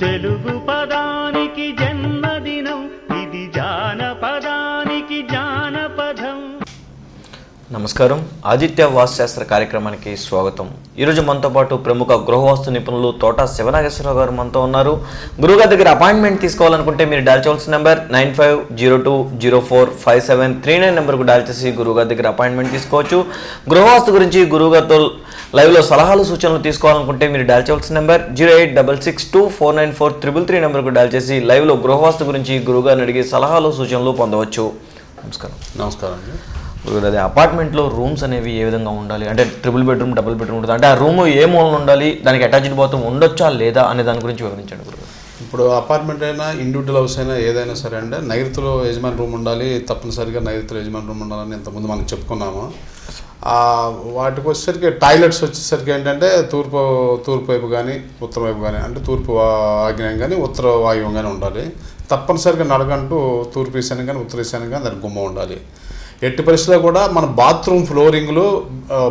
తెలుగు పదానికి జన్మదినం, ఇది జానపదానికి జానపదం. నమస్కారం. ఆదిత్య వాస్తుశాస్త్ర కార్యక్రమానికి స్వాగతం. ఈరోజు మనతో పాటు ప్రముఖ గృహవాస్తు నిపుణులు తోట శివనాగేశ్వరరావు గారు మనతో ఉన్నారు. గురువుగారి దగ్గర అపాయింట్మెంట్ తీసుకోవాలనుకుంటే మీరు డయల్ చేయవలసిన నెంబర్ 9502045739 నెంబర్కు డయల్ చేసి గురువుగారి దగ్గర అపాయింట్మెంట్ తీసుకోవచ్చు. గృహవాస్తు గురించి గురువుగారితో లైవ్లో సలహాలు సూచనలు తీసుకోవాలనుకుంటే మీరు డయల్ చేయవలసిన నెంబర్ 08662494333 నెంబర్కు డయల్ చేసి లైవ్లో గృహవాస్తు గురించి గురువుగారిని అడిగి సలహాలు సూచనలు పొందవచ్చు. నమస్కారం. నమస్కారం అండి. అదే అపార్ట్మెంట్లో రూమ్స్ అనేవి ఏ విధంగా ఉండాలి, అంటే ట్రిపుల్ బెడ్రూమ్ డబుల్ బెడ్రూమ్ ఉంటుంది, అంటే ఆ రూమ్ ఏ మూలన ఉండాలి, దానికి అటాచ్డ్ బాత్రూమ్ ఉండొచ్చా లేదా అనే దాని గురించి వివరించండి గురువు. ఇప్పుడు అపార్ట్మెంట్ అయినా ఇండివిజువల్ హౌస్ అయినా ఏదైనా సరే అంటే నైరుతిలో యజమాని రూమ్ ఉండాలి, తప్పనిసరిగా నైరుతిలో యజమాని రూమ్ ఉండాలని ఇంతకుముందు మనం చెప్పుకున్నాము. వాటికి వచ్చేసరికి టాయిలెట్స్ వచ్చేసరికి ఏంటంటే తూర్పు వైపు కానీ ఉత్తర వైపు కానీ, అంటే తూర్పు ఆగ్నేయం కానీ ఉత్తర వాయువం కానీ ఉండాలి. తప్పనిసరిగా నడగంటూ తూర్పు ఈశాన్యం కానీ ఉత్తర ఈశాన్యం కానీ దానికి గుమ్మ ఉండాలి. ఎట్టి పరిస్థితుల్లో కూడా మన బాత్రూమ్ ఫ్లోరింగ్లు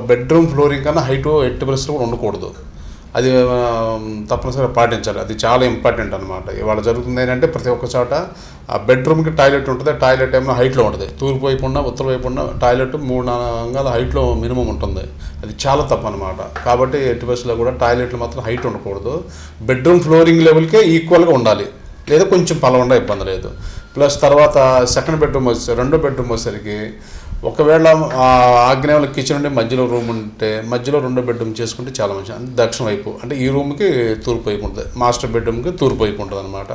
బెడ్రూమ్ ఫ్లోరింగ్ కన్నా హైట్ ఎట్టి పరిస్థితుల్లో కూడా ఉండకూడదు. అది తప్పనిసరిగా పాటించాలి. అది చాలా ఇంపార్టెంట్ అనమాట. ఇవాళ జరుగుతుంది ఏంటంటే ప్రతి ఒక్క చోట ఆ బెడ్రూమ్కి టాయిలెట్ ఉంటుంది, టాయిలెట్ ఏమో హైట్లో ఉంటుంది. తూర్పు వైపు ఉన్న ఉత్తర వైపు ఉన్న టాయిలెట్ 3-4 అంగాల హైట్లో మినిమం ఉంటుంది. అది చాలా తప్పు అనమాట. కాబట్టి ఎట్టి పరిస్థితుల్లో కూడా టాయిలెట్లు మాత్రం హైట్ ఉండకూడదు. బెడ్రూమ్ ఫ్లోరింగ్ లెవెల్కే ఈక్వల్గా ఉండాలి, లేదా కొంచెం పలవకుండా ఇబ్బంది లేదు. ప్లస్ తర్వాత సెకండ్ బెడ్రూమ్ రెండో బెడ్రూమ్ వచ్చేసరికి ఒకవేళ ఆగ్నేయంలో కిచెన్ ఉంటే మధ్యలో రూమ్ ఉంటే మధ్యలో రెండో బెడ్రూమ్ చేసుకుంటే చాలా మంచిది. అంటే దక్షిణ వైపు, అంటే ఈ రూమ్కి తూర్పు వైపు ఉంటుంది, మాస్టర్ బెడ్రూమ్కి తూర్పు వైపు ఉంటుంది అనమాట.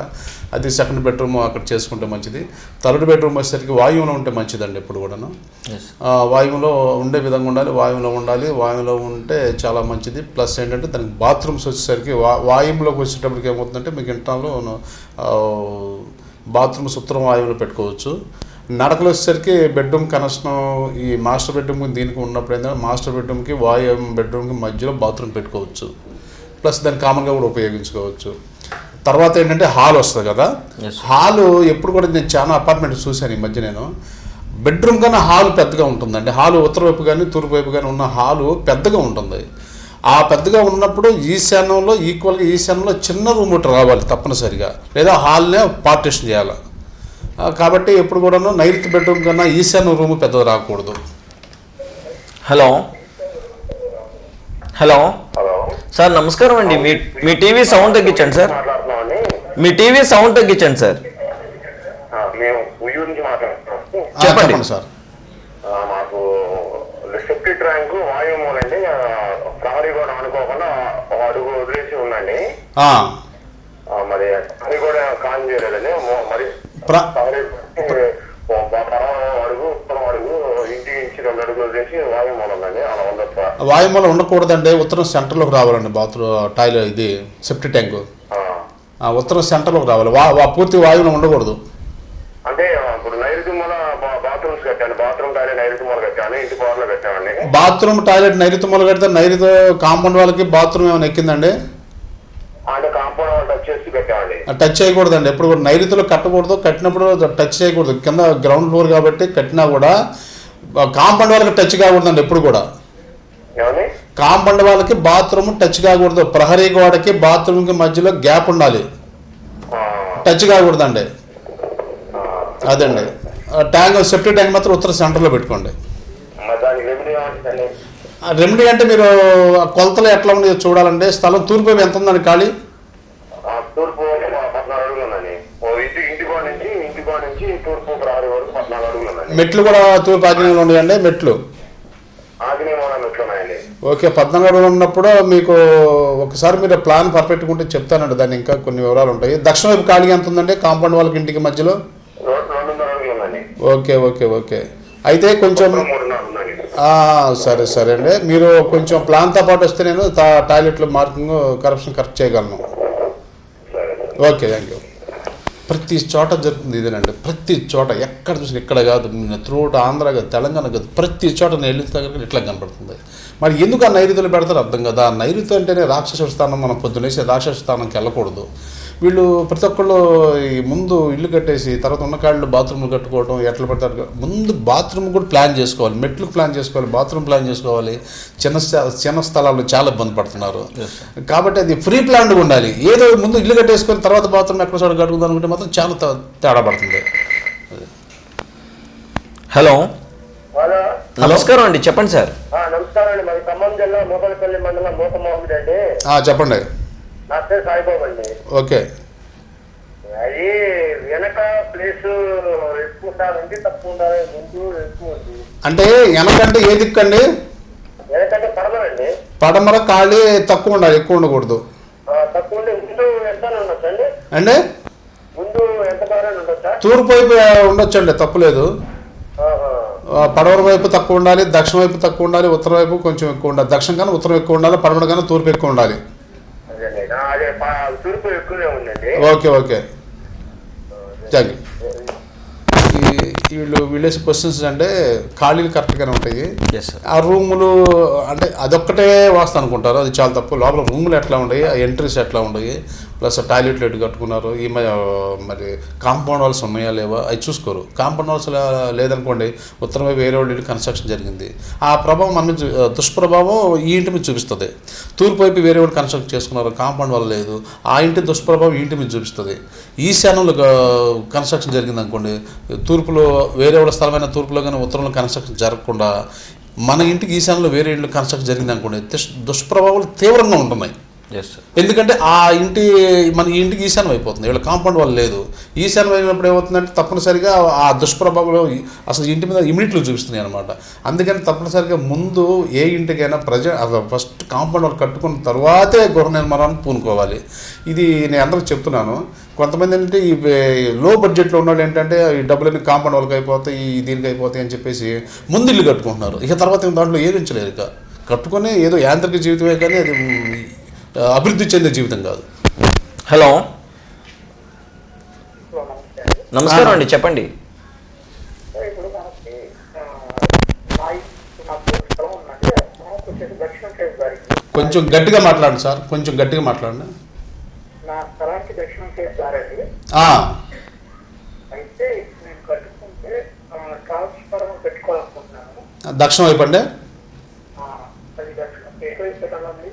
అది సెకండ్ బెడ్రూమ్ అక్కడ చేసుకుంటే మంచిది. థర్డ్ బెడ్రూమ్ వచ్చేసరికి వాయువులో ఉంటే మంచిదండి. ఎప్పుడు కూడాను వాయువులో ఉండే విధంగా ఉండాలి, వాయువులో ఉంటే చాలా మంచిది. ప్లస్ ఏంటంటే దానికి బాత్రూమ్స్ వచ్చేసరికి వాయువులోకి వచ్చేటప్పటికి ఏమవుతుందంటే మీకు ఇంట్లో బాత్రూమ్స్ ఉత్తరం వాయువులో పెట్టుకోవచ్చు. నడకలు వచ్చేసరికి బెడ్రూమ్ కనెక్షన్ ఈ మాస్టర్ బెడ్రూమ్కి దీనికి ఉన్నప్పుడు ఏంటంటే మాస్టర్ బెడ్రూమ్కి బెడ్రూమ్కి మధ్యలో బాత్రూమ్ పెట్టుకోవచ్చు. ప్లస్ దాన్ని కామన్గా కూడా ఉపయోగించుకోవచ్చు. తర్వాత ఏంటంటే హాల్ వస్తుంది కదా, హాలు ఎప్పుడు కూడా నేను చాలా అపార్ట్మెంట్ చూశాను ఈ మధ్య. నేను బెడ్రూమ్ కన్నా హాల్ పెద్దగా ఉంటుందండి. హాలు ఉత్తర వైపు కానీ తూర్పు వైపు కానీ ఉన్న హాలు పెద్దగా ఉంటుంది. ఆ పెద్దగా ఉన్నప్పుడు ఈశాన్యంలో చిన్న రూమ్ ఒకటి రావాలి తప్పనిసరిగా, లేదా హాల్నే పార్టిషన్ చేయాలి. కాబట్టి ఎప్పుడు కూడాను నైరుతి బెడ్రూమ్ కన్నా ఈశాన్య రూమ్ పెద్దది రాకూడదు. హలో సార్, నమస్కారం అండి. మీ టీవీ సౌండ్ తగ్గించండి సార్. సార్ చెప్పండి సార్. మాకు సెప్టిక్ ట్యాంక్ వాయు మూలండి, ప్రహరీ కూడా అనుకోకుండా అడుగు వదిలేసి ఉందండి. మరి అది కూడా కాన్ చేయలేదండి. మరి అడుగు ఇంటికి 2 అడుగులు వదిలేసి వాయుమూలం ఉందండి. అలా ఉండొచ్చా? వాయుమూలం ఉండకూడదండి. ఉత్తరం సెంటర్లోకి రావాలండి. టాయిలెట్ ఇది సెప్టిక్ ట్యాంక్ ఉత్తరం సెంటర్లోకి రావాలి. పూర్తి వాయువులో ఉండకూడదు. అంటే ఇప్పుడు నైరుతి మూల బాత్రూమ్స్ కట్టాను, బాత్రూమ్ టాయిలెట్ నైరుతి మూల కట్టాను, ఇంటి పవర్లో కట్టామండి. బాత్రూమ్ టాయిలెట్ నైరుతి మూల కడితే నైరుతి కాంపౌండ్ వాళ్ళకి బాత్రూమ్ ఏమైనా ఎక్కిందండి? అంటే కాంపౌండ్ వాళ్ళు టచ్ చేసి పెట్టామండి. టచ్ చేయకూడదండి. ఎప్పుడు కూడా నైరుతిలో కట్టకూడదు. కట్టినప్పుడు టచ్ చేయకూడదు. కింద గ్రౌండ్ ఫ్లోర్ కాబట్టి కట్టినా కూడా కాంపౌండ్ వాళ్ళకి టచ్ కాకూడదండి. ఎప్పుడు కూడా కాంపౌండ్ వాళ్ళకి బాత్రూమ్ టచ్ కాకూడదు. ప్రహరీ గోడకి బాత్రూమ్కి మధ్యలో గ్యాప్ ఉండాలి, టచ్ కాకూడదండి. అదండి. సెప్టిక్ ట్యాంక్ మాత్రం ఉత్తర సెంటర్లో పెట్టుకోండి. రెమెడీ అంటే మీరు కొలతలు ఎట్లా ఉన్నాయో చూడాలంటే స్థలం తూర్పు వైపు ఎంత ఉందండి ఖాళీ? తూర్పు 14 అడుగులు ఉందండి. ఇంటి నుంచి తూర్పు ప్రహరీ వరకు 14 అడుగులు ఉందండి. మెట్లు కూడా తూర్పు ఆగ్నేయంలో ఉన్నాయండి. మెట్లు మెట్లు ఉన్నాయండి. ఓకే. 14 అడుగులు ఉన్నప్పుడు మీకు ఒకసారి మీరు ప్లాన్ పర్ఫెక్ట్గా ఉంటే చెప్తానండి. దాన్ని ఇంకా కొన్ని వివరాలు ఉంటాయి. దక్షిణ వైపు ఖాళీ ఎంత ఉందండి కాంపౌండ్ వాళ్ళకి ఇంటికి మధ్యలో? 2.5 అడుగులు ఉందండి. ఓకే. అయితే కొంచెం సరే అండి. మీరు కొంచెం ప్లాన్తో పాటు వస్తే నేను టాయిలెట్లో మార్కింగ్ కరెక్ట్ చేయగలను. Okay, thank you. ప్రతి చోట జరుగుతుంది ఇదేనండి. ప్రతి చోట ఎక్కడ చూసినా, ఇక్కడ కాదు, త్రూఅవుట్ ఆంధ్ర కాదు, తెలంగాణ కాదు, ప్రతి చోట నైరుతి దగ్గర ఇట్లా కనపడుతుంది. మరి ఎందుకు ఆ నైరుతులు పెడతారు అర్థం కదా. నైరుతి అంటేనే రాక్షస స్థానం. మనం పొద్దునేసి రాక్షస స్థానంకి వెళ్ళకూడదు. వీళ్ళు ప్రతి ఒక్కళ్ళు ఈ ముందు ఇల్లు కట్టేసి తర్వాత ఉన్న కాళ్ళు బాత్రూమ్లు కట్టుకోవడం ఎట్లా పడతారు, ముందు బాత్రూమ్ కూడా ప్లాన్ చేసుకోవాలి, మెట్లకు ప్లాన్ చేసుకోవాలి, బాత్రూమ్ ప్లాన్ చేసుకోవాలి. చిన్న స్థలాల్లో చాలా ఇబ్బంది పడుతున్నారు. కాబట్టి అది ఫ్రీ ప్లాన్గా ఉండాలి. ఏదో ముందు ఇల్లు కట్టేసుకొని తర్వాత బాత్రూమ్ ఎక్కడ చోట కట్టుకుందాం అనుకుంటే మాత్రం చాలా తేడా పడుతుంది. హలో, హలో, నమస్కారం అండి, చెప్పండి సార్. నమస్కారం అండి. మాది ఖమ్మం జిల్లా మూతలపల్లి మండలం మూత మామిడి అండి. చెప్పండి. నా పేరు సాయిబాబు అండి. ఓకే. అది వెనక ప్లేస్ ఎక్కువ ఉండాలండి తక్కువ ఉండాలి, ముందు ఎక్కువ ఉంది అంటే వెనకంటే ఏ దిక్కండి? వెనకంటే పడమరండి. పడమర ఖాళీ తక్కువ ఉండాలి, ఎక్కువ ఉండకూడదు. తక్కువ ఉంటే ముందు ఎంత ఉండొచ్చు అండి? అంటే ముందు ఎంత బాగా ఉండొచ్చా? తూర్పు వైపు ఉండొచ్చండి, తప్పులేదు. పడమర వైపు తక్కువ ఉండాలి, దక్షిణ వైపు తక్కువ ఉండాలి, ఉత్తర వైపు కొంచెం ఎక్కువ ఉండాలి. దక్షిణ కన్నా ఉత్తరం ఎక్కువ ఉండాలి, పడమర కన్నా తూర్పు ఎక్కువ ఉండాలి. అదే తూర్పు ఎక్కువనే ఉందండి. Okay okay, thank you. వీళ్ళు వీళ్ళేసి క్వశ్చన్స్ అంటే ఖాళీలు కరెక్ట్గానే ఉంటాయి. ఆ రూములు అంటే అదొక్కటే వాస్తు అనుకుంటారు, అది చాలా తప్పు. లోపల రూములు ఎట్లా ఉన్నాయి, ఆ ఎంట్రీస్ ఎట్లా ఉన్నాయి, ప్లస్ టాయిలెట్లు ఎటు కట్టుకున్నారు, ఈ మరి కాంపౌండ్ వాల్స్ ఉన్నాయా లేవా అవి చూసుకోరు. కాంపౌండ్ వాల్స్ లేదనుకోండి, ఉత్తరం వైపు వేరే వాళ్ళు కన్స్ట్రక్షన్ జరిగింది, ఆ ప్రభావం మన మీద దుష్ప్రభావం ఈ ఇంటి మీద చూపిస్తుంది. తూర్పు వైపు వేరే వాళ్ళు కన్స్ట్రక్ట్ చేసుకున్నారు, కాంపౌండ్ వాల్ లేదు, ఆ ఇంటి దుష్ప్రభావం ఈ ఇంటి మీద చూపిస్తుంది. ఈశాన్యంలో కన్స్ట్రక్షన్ జరిగింది అనుకోండి, తూర్పులో వేరే వాళ్ళ స్థలమైన తూర్పులో కానీ ఉత్తరంలో కన్స్ట్రక్షన్ జరగకుండా మన ఇంటికి ఈశాన్యంలో వేరే ఇంట్లో కన్స్ట్రక్షన్ జరిగింది అనుకోండి, దుష్ప్రభావాలు తీవ్రంగా ఉంటున్నాయి. ఎందుకంటే ఆ మన ఇంటికి ఈశాన్యం అయిపోతుంది, వీళ్ళ కాంపౌండ్ వాళ్ళు లేదు. ఈశాన్యం అయినప్పుడు ఏమవుతుందంటే తప్పనిసరిగా ఆ దుష్ప్రభావాలు అసలు ఇంటి మీద ఇమీడియట్గా చూపిస్తున్నాయి అనమాట. అందుకని తప్పనిసరిగా ముందు ఏ ఇంటికైనా ఫస్ట్ కాంపౌండ్ వాళ్ళు కట్టుకున్న తర్వాతే గృహ నిర్మాణాన్ని పూనుకోవాలి. ఇది నేను అందరికి చెప్తున్నాను. కొంతమంది ఏంటంటే ఈ లో బడ్జెట్లో ఉన్న వాళ్ళు ఏంటంటే ఈ డబ్బులన్నీ కాంపౌండ్ వాళ్ళకి అయిపోతాయి, దీనికి అయిపోతాయి అని చెప్పేసి ముందు ఇల్లు కట్టుకుంటున్నారు. ఇక తర్వాత దాంట్లో ఏదించలేరు. ఇక కట్టుకునే ఏదో యాంత్రిక జీవితమే కానీ అది అభివృద్ధి చెందే జీవితం కాదు. హలో, నమస్కారం అండి, చెప్పండి. కొంచెం గట్టిగా మాట్లాడండి సార్, కొంచెం గట్టిగా మాట్లాడండి. నా స్థలానికి దక్షిణం ఫేస్ దారండి. అయితే నేను కట్టుకుంటే ట్రాన్స్ఫార్మర్ పెట్టుకోవాలనుకుంటున్నాను. దక్షిణం వైపు అండి? అది దక్షిణం ఎటువైపు పెట్టాలండి?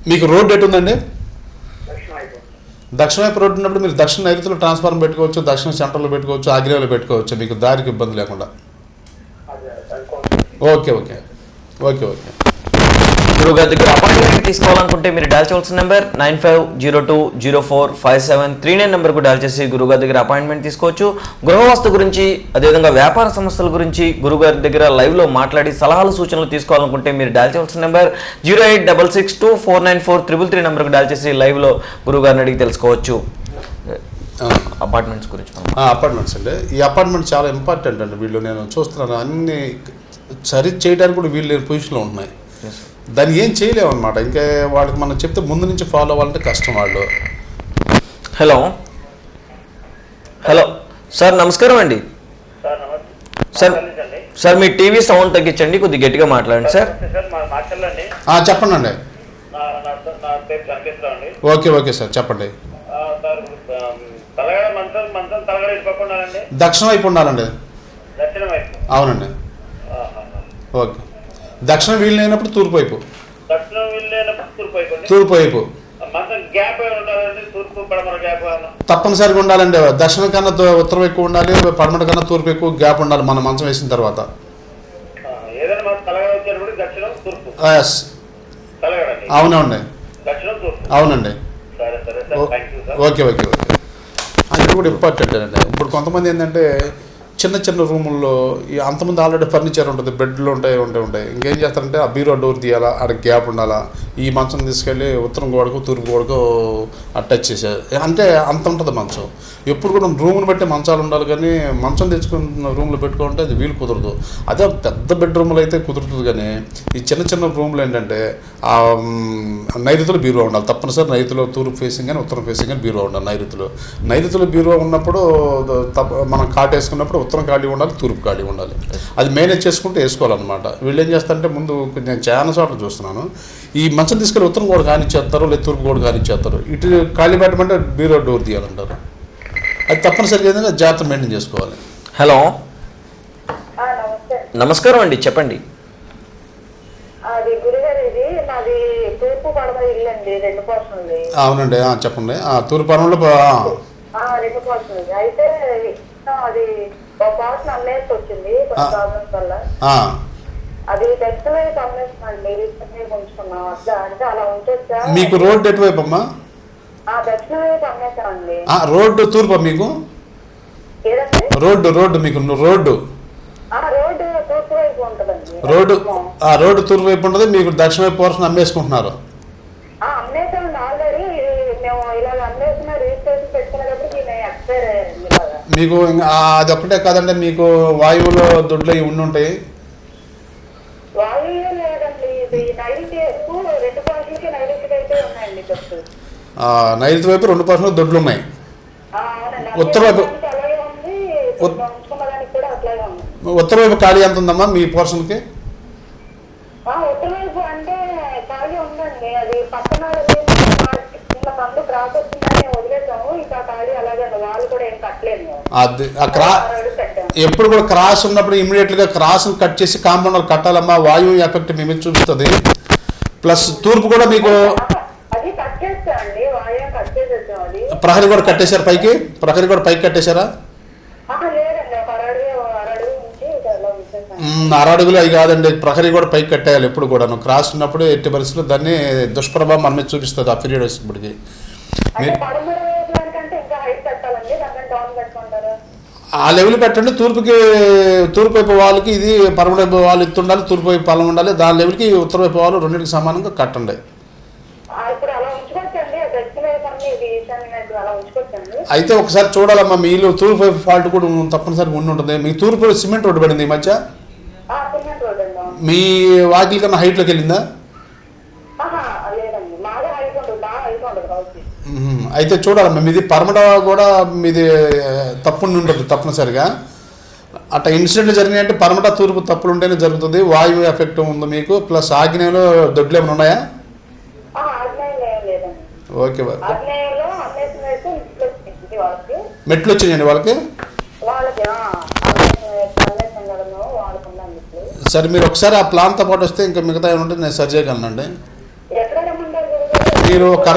మీకు రోడ్డు ఎటు ఉందండి? దక్షిణ వైపు. దక్షిణ వైపు రోడ్డు ఉన్నప్పుడు మీరు దక్షిణ నైరుతిలో ట్రాన్స్ఫార్మర్ పెట్టుకోవచ్చు, దక్షిణ సెంటర్లో పెట్టుకోవచ్చు, ఆగ్రేలో పెట్టుకోవచ్చు, మీకు దారికి ఇబ్బంది లేకుండా. Okay okay okay okay. గురుగారి దగ్గర అపాయింట్మెంట్ తీసుకోవాలనుకుంటే మీరు డయల్ చేయవలసిన నెంబర్ 9502245739 నెంబర్కు డయల్ చేసి గురుగారి దగ్గర అపాయింట్మెంట్ తీసుకోవచ్చు. గృహవాస్తు గురించి, అదేవిధంగా వ్యాపార సమస్యల గురించి గురుగారి దగ్గర లైవ్లో మాట్లాడి సలహాలు సూచనలు తీసుకోవాలనుకుంటే మీరు డయల్ చేయవలసిన నెంబర్ 08662494333 నెంబర్కు డయల్ చేసి లైవ్లో గురుగారిని అడిగి తెలుసుకోవచ్చు. అపార్ట్మెంట్స్ గురించి అపార్ట్మెంట్స్ అండి, ఈ అపార్ట్మెంట్ చాలా ఇంపార్టెంట్ అండి. వీళ్ళు నేను చూస్తున్నాను అన్ని సరి చేయడానికి కూడా వీళ్ళు లేని పొజిషన్లో ఉంటున్నాయి. దాన్ని ఏం చేయలేము అనమాట. ఇంకా వాళ్ళకి మనం చెప్తే ముందు నుంచి ఫాలో అవ్వాలంటే కష్టం వాళ్ళు. హలో హలో సార్, నమస్కారం అండి. సార్ మీ టీవీ సౌండ్ తగ్గించండి, కొద్దిగా గట్టిగా మాట్లాడండి సార్. చెప్పండి అండి. ఓకే ఓకే సార్, చెప్పండి. దక్షిణ వైపు ఉండాలండి. అవునండి. ఓకే. దక్షిణం వీలు లేనప్పుడు తూర్పు వైపు. తూర్పు వైపు తప్పనిసరిగా ఉండాలండి. దక్షిణం కన్నా ఉత్తరం ఎక్కువ ఉండాలి, పడమట కన్నా తూర్పు ఎక్కువ గ్యాప్ ఉండాలి మనం మంచం వేసిన తర్వాత. అవునండి, అవునండి. Okay okay okay. అది కూడా ఇంపార్టెంట్ అండి. ఇప్పుడు కొంతమంది ఏంటంటే చిన్న చిన్న రూముల్లో అంతమంది ఆల్రెడీ ఫర్నిచర్ ఉంటుంది, బెడ్లు ఉంటాయి. ఇంకేం చేస్తారంటే ఆ బీరో డోర్ తీయాలా, ఆడ గ్యాప్ ఉండాలా, ఈ మంచం తీసుకెళ్ళి ఉత్తరం గోడకు తూర్పు గోడకు అటాచ్ చేసేది. అంటే అంత ఉంటుంది మంచం. ఎప్పుడు కూడా రూమ్ని బట్టి మంచాలు ఉండాలి, కానీ మంచం తెచ్చుకున్న రూమ్లో పెట్టుకుంటే అది వీలు కుదరదు. అదే పెద్ద బెడ్రూమ్లు అయితే కుదురుతుంది, కానీ ఈ చిన్న చిన్న రూమ్లు ఏంటంటే నైరుతిలో బీరువా ఉండాలి తప్పనిసరి. నైరుతిలో తూర్పు ఫేసింగ్ కానీ ఉత్తరం ఫేసింగ్ కానీ బీరువా ఉండాలి. నైరుతిలో బీరువా ఉన్నప్పుడు మనం కాట్ వేసుకున్నప్పుడు ఉత్తరం ఖాళీ ఉండాలి, తూర్పు ఖాళీ ఉండాలి. అది మేనేజ్ చేసుకుంటూ వేసుకోవాలన్నమాట. వీళ్ళు ఏం చేస్తారంటే ముందు నేను చాలా చోట్ల చూస్తున్నాను, ఈ మంచం తీసుకెళ్ళి ఉత్తరం కూడా కానిచ్చేస్తారు, లేదా తూర్పు కూడా కానిచ్చేస్తారు. ఇటు ఖాళీ పెట్టమంటే బీరో డోర్ తీయాలంటారు. అది తప్పనిసరిగా ఏదైనా జాగ్రత్త మెయింటైన్ చేసుకోవాలి. హలో, నమస్కారం అండి, చెప్పండి. అది గురుగారు, ఇది నాది తూర్పు పడమ ఇల్లు అండి, 2 పోర్షన్లు. అవునండి, చెప్పండి. తూర్పు పడమలో 2 పోర్షన్లు. అయితే అది ఒక పోర్షన్ అమ్మేసి వచ్చింది కొన్ని ప్రాబ్లమ్స్ వల్ల. అది టెక్స్ట్ వైపు అమ్మేస్తున్నాండి, రీసెంట్ ఉంచుకున్నాం. అట్లా అంటే అలా ఉంచొచ్చా? మీకు రోడ్డు ఎటువైపు అమ్మా? దక్షిణ వైపు అమ్మేసామండి. రోడ్డు తూర్పు మీకు? ఏదండి? రోడ్డు మీకు రోడ్డు రోడ్డు తూర్పు వైపు ఉంటుందండి. రోడ్డు తూర్పు వైపు ఉంటుంది, మీకు దక్షిణ వైపు పోర్షన్ అమ్మేసుకుంటున్నారు? అమ్మేసామండి ఆల్రెడీ. మేము ఇలా అమ్మేసిన రిజిస్ట్రేషన్ పెట్టుకునేటప్పుడు ఎక్స్పైర్ అయ్యారండి. మీకు అది ఒక్కటే కాదంటే మీకు వాయువులో దొడ్లు అవి ఉండుంటాయి. వాయువు లేదండి, ఇది నైరుతి వైపు 2 పోర్షన్లకి నైరుతికి అయితే ఉన్నాయండి ఖర్చు. నైరుతి వైపు 2 పోర్షన్లు దొడ్లు ఉన్నాయి. ఉత్తర వైపు ఉత్తర వైపు ఖాళీ ఎంత ఉందమ్మా మీ పోర్షన్కి? ఉత్తర వైపు అంటే ఖాళీ ఉందండి, అది పక్కన పండు క్రాస్ వచ్చిందని వదిలేసాము. ఇంకా ఖాళీ అలాగే వాళ్ళు కూడా ఏం కట్టలేదు. అది ఎప్పుడు కూడా క్రాస్ ఉన్నప్పుడు ఇమీడియట్గా క్రాస్ కట్ చేసి కాంపౌండర్ కట్టాలమ్మా. వాయువు ఎఫెక్ట్ మీ మీద చూపిస్తుంది. ప్లస్ తూర్పు కూడా మీకు అది కట్ చేస్తామండి, వాయువు కట్ చేసేసాం. అది ప్రహరీ కూడా కట్టేశారు, పైకి ప్రహరీ కూడా పైకి కట్టేశారా? లేదండి, ఒక అరడుగు నుంచి అరడుగులు అవి కాదండి, ప్రహరీ కూడా పైకి కట్టేయాలి ఎప్పుడు కూడా. క్రాస్ ఉన్నప్పుడు ఎట్టి పరిస్థితుల్లో దాన్ని దుష్ప్రభావం మన మీద చూపిస్తుంది ఆ పీరియడ్ వచ్చేప్పటికి. ఆ లెవెల్ పెట్టండి. తూర్పు వైపు వాళ్ళకి ఇది పడమర వైపు వాళ్ళు ఎత్తు ఉండాలి, తూర్పు వైపు పొలం ఉండాలి. దాని లెవెల్కి ఉత్తర వైపు వాళ్ళు రెండింటికి సమానంగా కట్టండి. అయితే ఒకసారి చూడాలమ్మా, మీ ఇల్లు తూర్పు వైపు ఫాల్ట్ కూడా తప్పనిసరిగా ఉండి ఉంటుంది. మీ తూర్పు సిమెంట్ రోడ్డు పడింది ఈ మధ్య, మీ వాకిలి కన్నా హైట్లోకి వెళ్ళిందా? అయితే చూడాలమ్మా, మీది పరమట కూడా మీది తప్పుండి ఉంటుంది తప్పనిసరిగా. అట్లా ఇన్సిడెంట్లు జరిగినాయంటే పరమట తూర్పు తప్పులు ఉంటేనే జరుగుతుంది. వాయువు ఎఫెక్ట్ ఉంది మీకు. ప్లస్ ఆగ్నేయంలో దొడ్లు ఏమైనా ఉన్నాయా? ఓకే, మెట్లు వచ్చినాయండి వాళ్ళకి. సరే, మీరు ఒకసారి ఆ ప్లాన్తో పాటు వస్తే ఇంకా మిగతా ఏమంటే నేను సరి చేయగలనండి. మీరు ఒక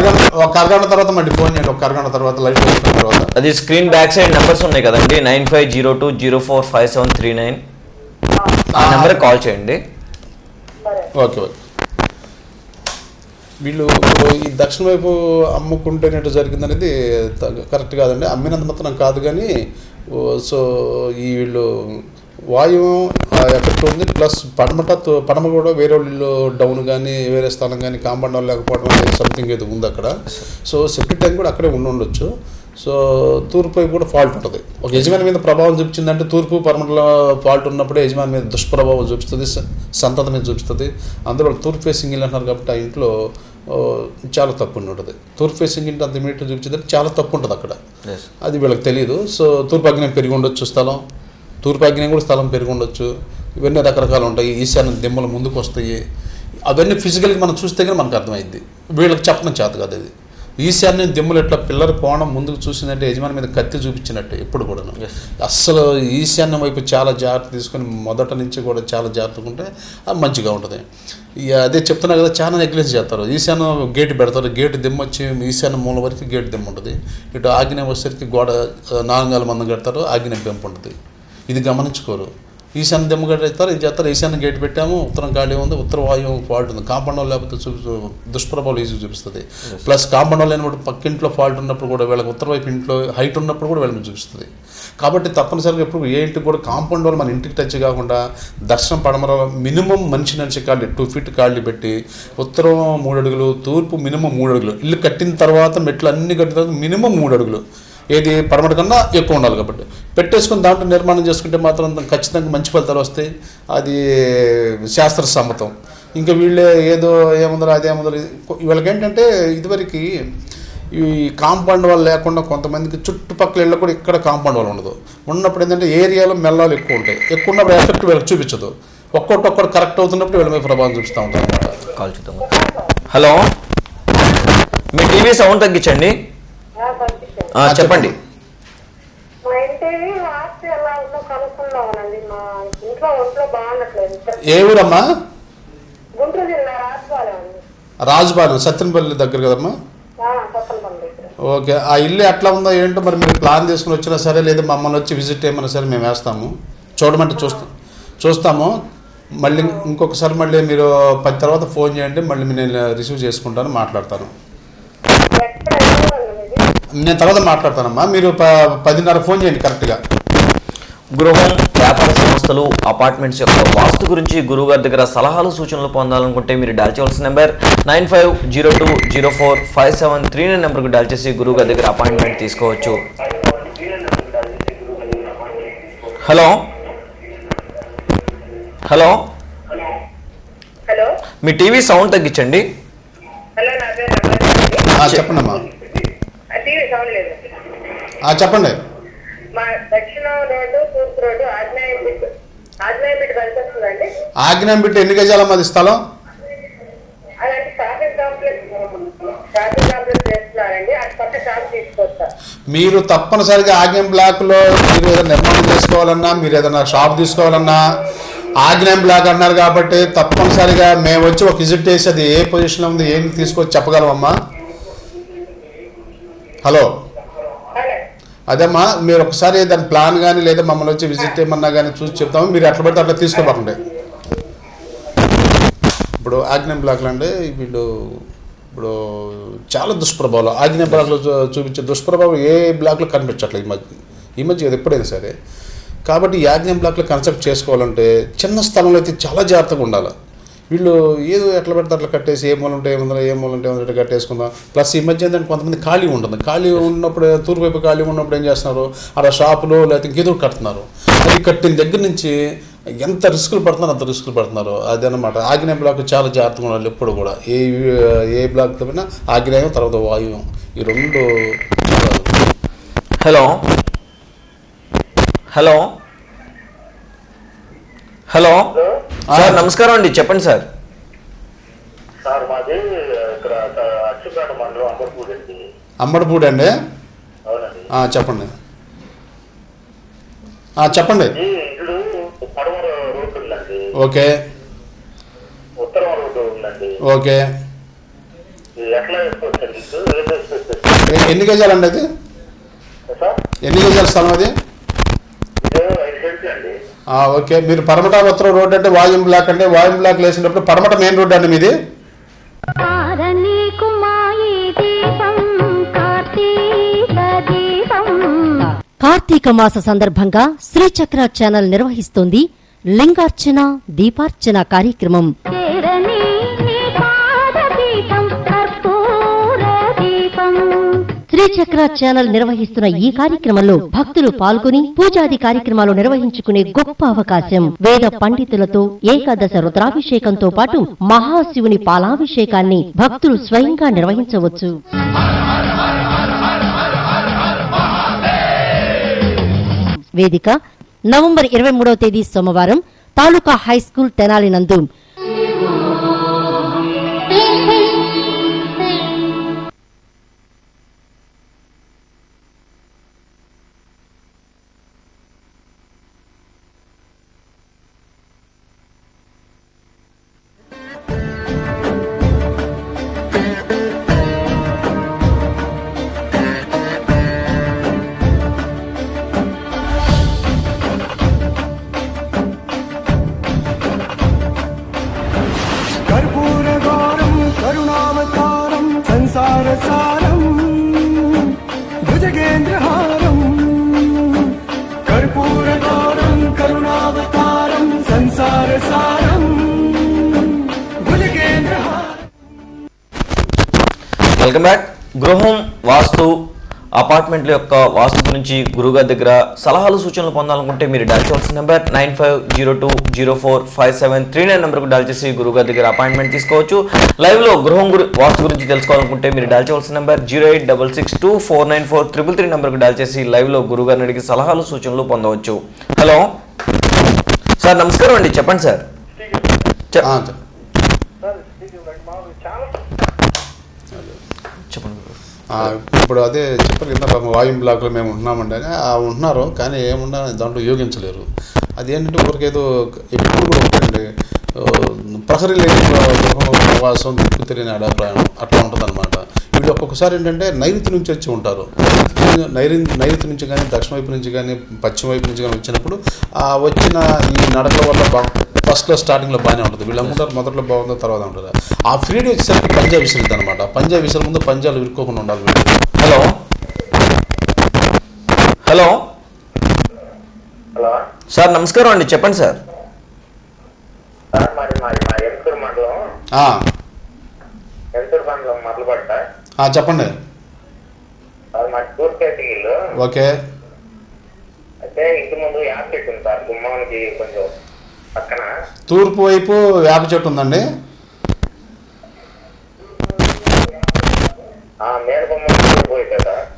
అరగంట తర్వాత మళ్ళీ ఫోన్ చేయండి. ఒక అరగంట తర్వాత లైట్ వచ్చిన తర్వాత. అది స్క్రీన్ బ్యాక్ సైడ్ నెంబర్స్ ఉన్నాయి కదండి, 9502045739. ఆ నెంబర్ కాల్ చేయండి. ఓకే. వీళ్ళు ఈ దక్షిణ వైపు అమ్ముకుంటేనట్టు జరిగిందనేది కరెక్ట్ కాదండి. అమ్మినంత మాత్రం కాదు కానీ, సో ఈ వీళ్ళు వాయువు ఎఫెక్ట్ ఉంది. ప్లస్ పడమ కూడా వేరే వాళ్ళు డౌన్ కానీ వేరే స్థలం కానీ కాంపౌండ్ లేకపోవడం అనేది సంథింగ్ ఏదో ఉంది అక్కడ. సో సెప్టిక్ ట్యాంక్ కూడా అక్కడే ఉండొచ్చు. సో తూర్పు వైపు కూడా ఫాల్ట్ ఉంటుంది. ఒక యజమాని మీద ప్రభావం చూపించిందంటే తూర్పు పడమరలో ఫాల్ట్ ఉన్నప్పుడే యజమాని మీద దుష్ప్రభావం చూపిస్తుంది, సంతతి మీద చూపిస్తుంది. అందులో తూర్పు ఫేసింగ్ ఇల్లు అంటున్నారు కాబట్టి ఆ ఇంట్లో చాలా తప్పు ఉంటుంది. తూర్పు ఫేసింగ్ ఇంటి అంత ఇమీడియట్గా చూపించిందంటే చాలా తప్పు ఉంటుంది అక్కడ. అది వీళ్ళకి తెలియదు. సో తూర్పు అగ్నేయం పెరిగి ఉండొచ్చు స్థలం, తూర్పు అగ్నేయం కూడా స్థలం పెరిగి ఉండొచ్చు. ఇవన్నీ రకరకాలు ఉంటాయి. ఈశాన్య దిమ్మలు ముందుకు వస్తాయి. అవన్నీ ఫిజికల్గా మనం చూస్తే కానీ మనకు అర్థమైంది. వీళ్ళకి చెప్పడం చేత కాదు. అది ఈశాన్యం దిమ్మలు ఎట్లా పిల్లల కోణం ముందుకు చూసిందంటే యజమాని మీద కత్తి చూపించినట్టు ఎప్పుడు కూడా. అస్సలు ఈశాన్యం వైపు చాలా జాగ్రత్త తీసుకొని మొదట నుంచి కూడా చాలా జాగ్రత్తగా ఉంటే అది మంచిగా ఉంటుంది. అదే చెప్తున్నా కదా, చాలా నెగ్లెక్ట్ చేస్తారు. ఈశాన్యం గేట్ పెడతారు, గేట్ దిమ్మ వచ్చి ఈశాన్య మూల వరకు గేట్ దిమ్మ ఉంటుంది. ఇటు ఆగ్నేయం వచ్చేసరికి గోడ 4 అంగాల మందం కడతారు, ఆగ్నేయం పెంపు ఉంటుంది. ఇది గమనించుకోరు. ఈశాన్య దిమ్మ గేట్ ఇస్తారు, ఇది చేస్తారు. ఈశాన్య గేట్ పెట్టాము, ఉత్తరం ఖాళీ ఉంది, ఉత్తర వాయువు ఫాల్ట్ ఉంది. కాంపౌండ్ వాళ్ళు లేకపోతే దుష్ప్రభావాలు ఈజీ చూపిస్తుంది. ప్లస్ కాంపౌండ్ వాళ్ళు లేనప్పుడు పక్కింట్లో ఫాల్ట్ ఉన్నప్పుడు కూడా వీళ్ళకి ఉత్తర వైపు ఇంట్లో హైట్ ఉన్నప్పుడు కూడా వీళ్ళని చూపిస్తుంది. కాబట్టి తప్పనిసరిగా ఎప్పుడు ఏ ఇంటికి కూడా కాంపౌండ్ వాళ్ళు మన ఇంటికి టచ్ కాకుండా దర్శనం పడమర మినిమం మనిషి ఖాళీ 2 ఫీట్ ఖాళీ పెట్టి ఉత్తరం 3 అడుగులు, తూర్పు మినిమం 3 అడుగులు. ఇల్లు కట్టిన తర్వాత మెట్లు అన్ని కట్టిన తర్వాత మినిమం 3 అడుగులు. ఏది పడమట కన్నా ఎక్కువ ఉండాలి. కాబట్టి పెట్టేసుకుని దాంట్లో నిర్మాణం చేసుకుంటే మాత్రం ఖచ్చితంగా మంచి ఫలితాలు వస్తాయి. అది శాస్త్ర సమ్మతం. ఇంకా వీళ్ళే ఏదో ఏముందో అదేముందో. వీళ్ళకి ఏంటంటే ఇదివరకు ఈ కాంపౌండ్ వాల్ లేకుండా కొంతమందికి చుట్టుపక్కల ఇళ్ళు కూడా ఇక్కడ కాంపౌండ్ వాల్ ఉండదు. ఉన్నప్పుడు ఏంటంటే ఏరియాలో మెల్లాలు ఎక్కువ ఉంటాయి. ఎక్కువ ఉన్నప్పుడు ఎఫెక్ట్ వీళ్ళకి చూపించదు. ఒక్కొక్కటి కరెక్ట్ అవుతున్నప్పుడు వీళ్ళ మీద ప్రభావం చూపిస్తూ ఉంటారు అనమాట. కాల్ చూద్దాం. హలో, మీ టీవీ సౌండ్ తగ్గించండి. చెప్పండి. ఏ ఊరమ్మా? రాజుపాలెం, సత్యనపల్లి దగ్గర కదమ్మా. ఓకే, ఆ ఇల్లు ఎట్లా ఉందో ఏంటో మరి మీరు ప్లాన్ తీసుకుని వచ్చినా సరే, లేదా మమ్మల్ని వచ్చి విజిట్ చేయమన్నా సరే మేము వేస్తాము. చూడమంటే చూస్తాము. మళ్ళీ ఇంకొకసారి మళ్ళీ మీరు 10 తర్వాత ఫోన్ చేయండి, మళ్ళీ నేను రిసీవ్ చేసుకుంటాను, మాట్లాడతాను. నేను తర్వాత మాట్లాడతానమ్మా. మీరు 10:30 ఫోన్ చేయండి కరెక్ట్గా. గృహం, వ్యాపార సంస్థలు, అపార్ట్మెంట్స్ యొక్క వాస్తు గురించి గురువుగారి దగ్గర సలహాలు సూచనలు పొందాలనుకుంటే మీరు డయల్ చేయవలసిన నెంబర్ 9502045739 నెంబర్కు డయల్ చేసి గురువుగారి దగ్గర అపాయింట్మెంట్ తీసుకోవచ్చు. హలో హలో హలో, మీ టీవీ సౌండ్ తగ్గించండి. చెప్పండి అమ్మా. చెప్పండి. మా దక్షిణ రోడ్డు, తూర్పు రోడ్డు, ఆగ్నేయం బిట్ కలిసి వస్తుందండి. ఆగ్నేయం బిట్ ఎన్ని గజాలమ్మా అది స్థలం? అలాంటి షాపింగ్ కాంప్లెక్స్ చేస్తున్నారండి. అది కొత్త షాప్ తీసుకొస్తా. మీరు తప్పనిసరిగా ఆగ్నేయం బ్లాక్లో మీరు ఏదైనా నిర్మాణం చేసుకోవాలన్నా, మీరు ఏదైనా షాప్ తీసుకోవాలన్నా ఆగ్నేయం బ్లాక్ అన్నారు కాబట్టి తప్పనిసరిగా మేము వచ్చి ఒక విజిట్ చేసి అది ఏ పొజిషన్లో ఉంది ఏంటి తీసుకొచ్చి చెప్పగలమమ్మా. హలో, అదేమ్మా, మీరు ఒకసారి దాని ప్లాన్ కానీ లేదా మమ్మల్ని వచ్చి విజిట్ చేయమన్నా కానీ చూసి చెప్తాము. మీరు ఎట్లా పడితే అట్లా తీసుకోబాకండి. ఇప్పుడు ఆగ్నేయం బ్లాక్లు అంటే వీళ్ళు ఇప్పుడు చాలా దుష్ప్రభావాలు ఆగ్నేయ బ్లాక్లో చూపించే దుష్ప్రభావం ఏ బ్లాక్లో కనిపించట్లేదు ఈ మధ్య ఎప్పుడైనా సరే. కాబట్టి ఈ ఆగ్నేయం బ్లాక్లో కన్స్ట్రక్ట్ చేసుకోవాలంటే చిన్న స్థలంలో అయితే చాలా జాగ్రత్తగా ఉండాలి. వీళ్ళు ఏదో ఎట్లా పెడితే అట్లా కట్టేసి ఏ మూలు ఉంటే ఏముందో కట్టేసుకుందాం. ప్లస్ ఈ మధ్య ఏంటంటే కొంతమంది ఖాళీ ఉంటుంది. ఖాళీ ఉన్నప్పుడు తూర్పు వైపు ఖాళీ ఉన్నప్పుడు ఏం చేస్తున్నారు, అలా షాపులు లేకపోతే ఇంకేదో కడుతున్నారు. అది కట్టిన దగ్గర నుంచి ఎంత రిస్కులు పడుతున్నారు అంత రిస్కులు పడుతున్నారు. అదనమాట. ఆగ్నేయ బ్లాక్ చాలా జాగ్రత్తగా ఉండాలి ఎప్పుడు కూడా. ఏ బ్లాక్ తప్పినా ఆగ్నేయం తర్వాత వాయువ్యం ఈ రెండు. హలో హలో హలో సార్, నమస్కారం అండి. చెప్పండి సార్. సార్ మాది ఇక్కడ అచ్చుపేట మండలం అమ్మడిపూడి అండి. అమ్మడిపూడి అండి? అవునండి. చెప్పండి. చెప్పండి. ఇల్లు పడమర రోడ్డు ఉందండి. ఓకే. ఉత్తరం రోడ్డు ఉందండి. ఓకే. ఎట్లా వేసుకోవచ్చండి? ఎన్ని గజాలండి అది? ఎన్ని గజాల స్థలం అది? 5 సెంట్లు అండి. ఓకే. మీరు పడమట ఉత్తరం రోడ్ అంటే వాయుం బ్లాక్ అంటే వాయుం బ్లాక్ వేసినప్పుడు పడమట మెయిన్ రోడ్ అండి మీది? కార్తీక మాస సందర్భంగా శ్రీచక్ర ఛానల్ నిర్వహిస్తోంది లింగార్చన దీపార్చన కార్యక్రమం. శ్రీచక్ర ఛానల్ నిర్వహిస్తున్న ఈ కార్యక్రమంలో భక్తులు పాల్గొని పూజాది కార్యక్రమాలు నిర్వహించుకునే గొప్ప అవకాశం. వేద పండితులతో ఏకాదశ రుద్రాభిషేకంతో పాటు మహాశివుని పాలాభిషేకాన్ని భక్తులు స్వయంగా నిర్వహించవచ్చు. వేదిక నవంబర్ 23వ తేదీ సోమవారం తాలూకా హైస్కూల్ తెనాలి నందు. Welcome back. గృహం, వాస్తు, అపార్ట్మెంట్ల యొక్క వాస్తు గురించి గురుగారి దగ్గర సలహాలు సూచనలు పొందాలనుకుంటే మీరు డయల్ చేయాల్సిన నెంబర్ 9502045739 నెంబర్కు డయల్ చేసి గురుగారి దగ్గర అపాయింట్మెంట్ తీసుకోవచ్చు. లైవ్లో గృహం వాస్తు గురించి తెలుసుకోవాలనుకుంటే మీరు డయల్ చేయాల్సిన నెంబర్ 08662494333 నెంబర్కు డయల్ చేసి లైవ్లో గురుగారిని అడిగి సలహాలు సూచనలు పొందవచ్చు. హలో సార్, నమస్కారం అండి, చెప్పండి సార్. చెప్పండి. ఇప్పుడు అదే చెప్పారు కింద వాయు బ్లాక్లో మేము ఉంటున్నామండి అని ఉంటున్నారు, కానీ ఏమున్నా దాంట్లో యోగించలేరు. అదేంటంటే ఊరికేదో ఎప్పుడు కూడా ఒకటండి ప్రహరీ లేని ప్రవాసం దిక్కు తెలియని అభిప్రాయం అట్లా ఉంటుంది అనమాట. వీళ్ళు ఒక్కొక్కసారి ఏంటంటే నైరుతి నుంచి వచ్చి ఉంటారు. నైరుతి నుంచి కానీ దక్షిణ వైపు నుంచి కానీ పశ్చిమ వైపు నుంచి కానీ వచ్చినప్పుడు వచ్చిన ఈ నడకల వల్ల ఫస్ట్లో స్టార్టింగ్లో బాగానే ఉంటుంది. వీళ్ళు అమ్ముతారు, మొదట్లో బాగుందో తర్వాత ఉంటుంది. ఆ ఫ్రీడీ వచ్చేసరికి పంజాబ్ విసిరుద్ది అనమాట. పంజాబ్ విసిరి ముందు పంజాలు ఇరుక్కోకుండా ఉండాలి. హలో హలో హలో సార్, నమస్కారం అండి, చెప్పండి సార్. చెప్పండి. ఓకే. అయితే ఇంటి ముందు యాప్ చెట్టు ఉంది సార్, గుమ్మానికి కొంచెం పక్కన తూర్పు వైపు వేప చెట్టు ఉందండి.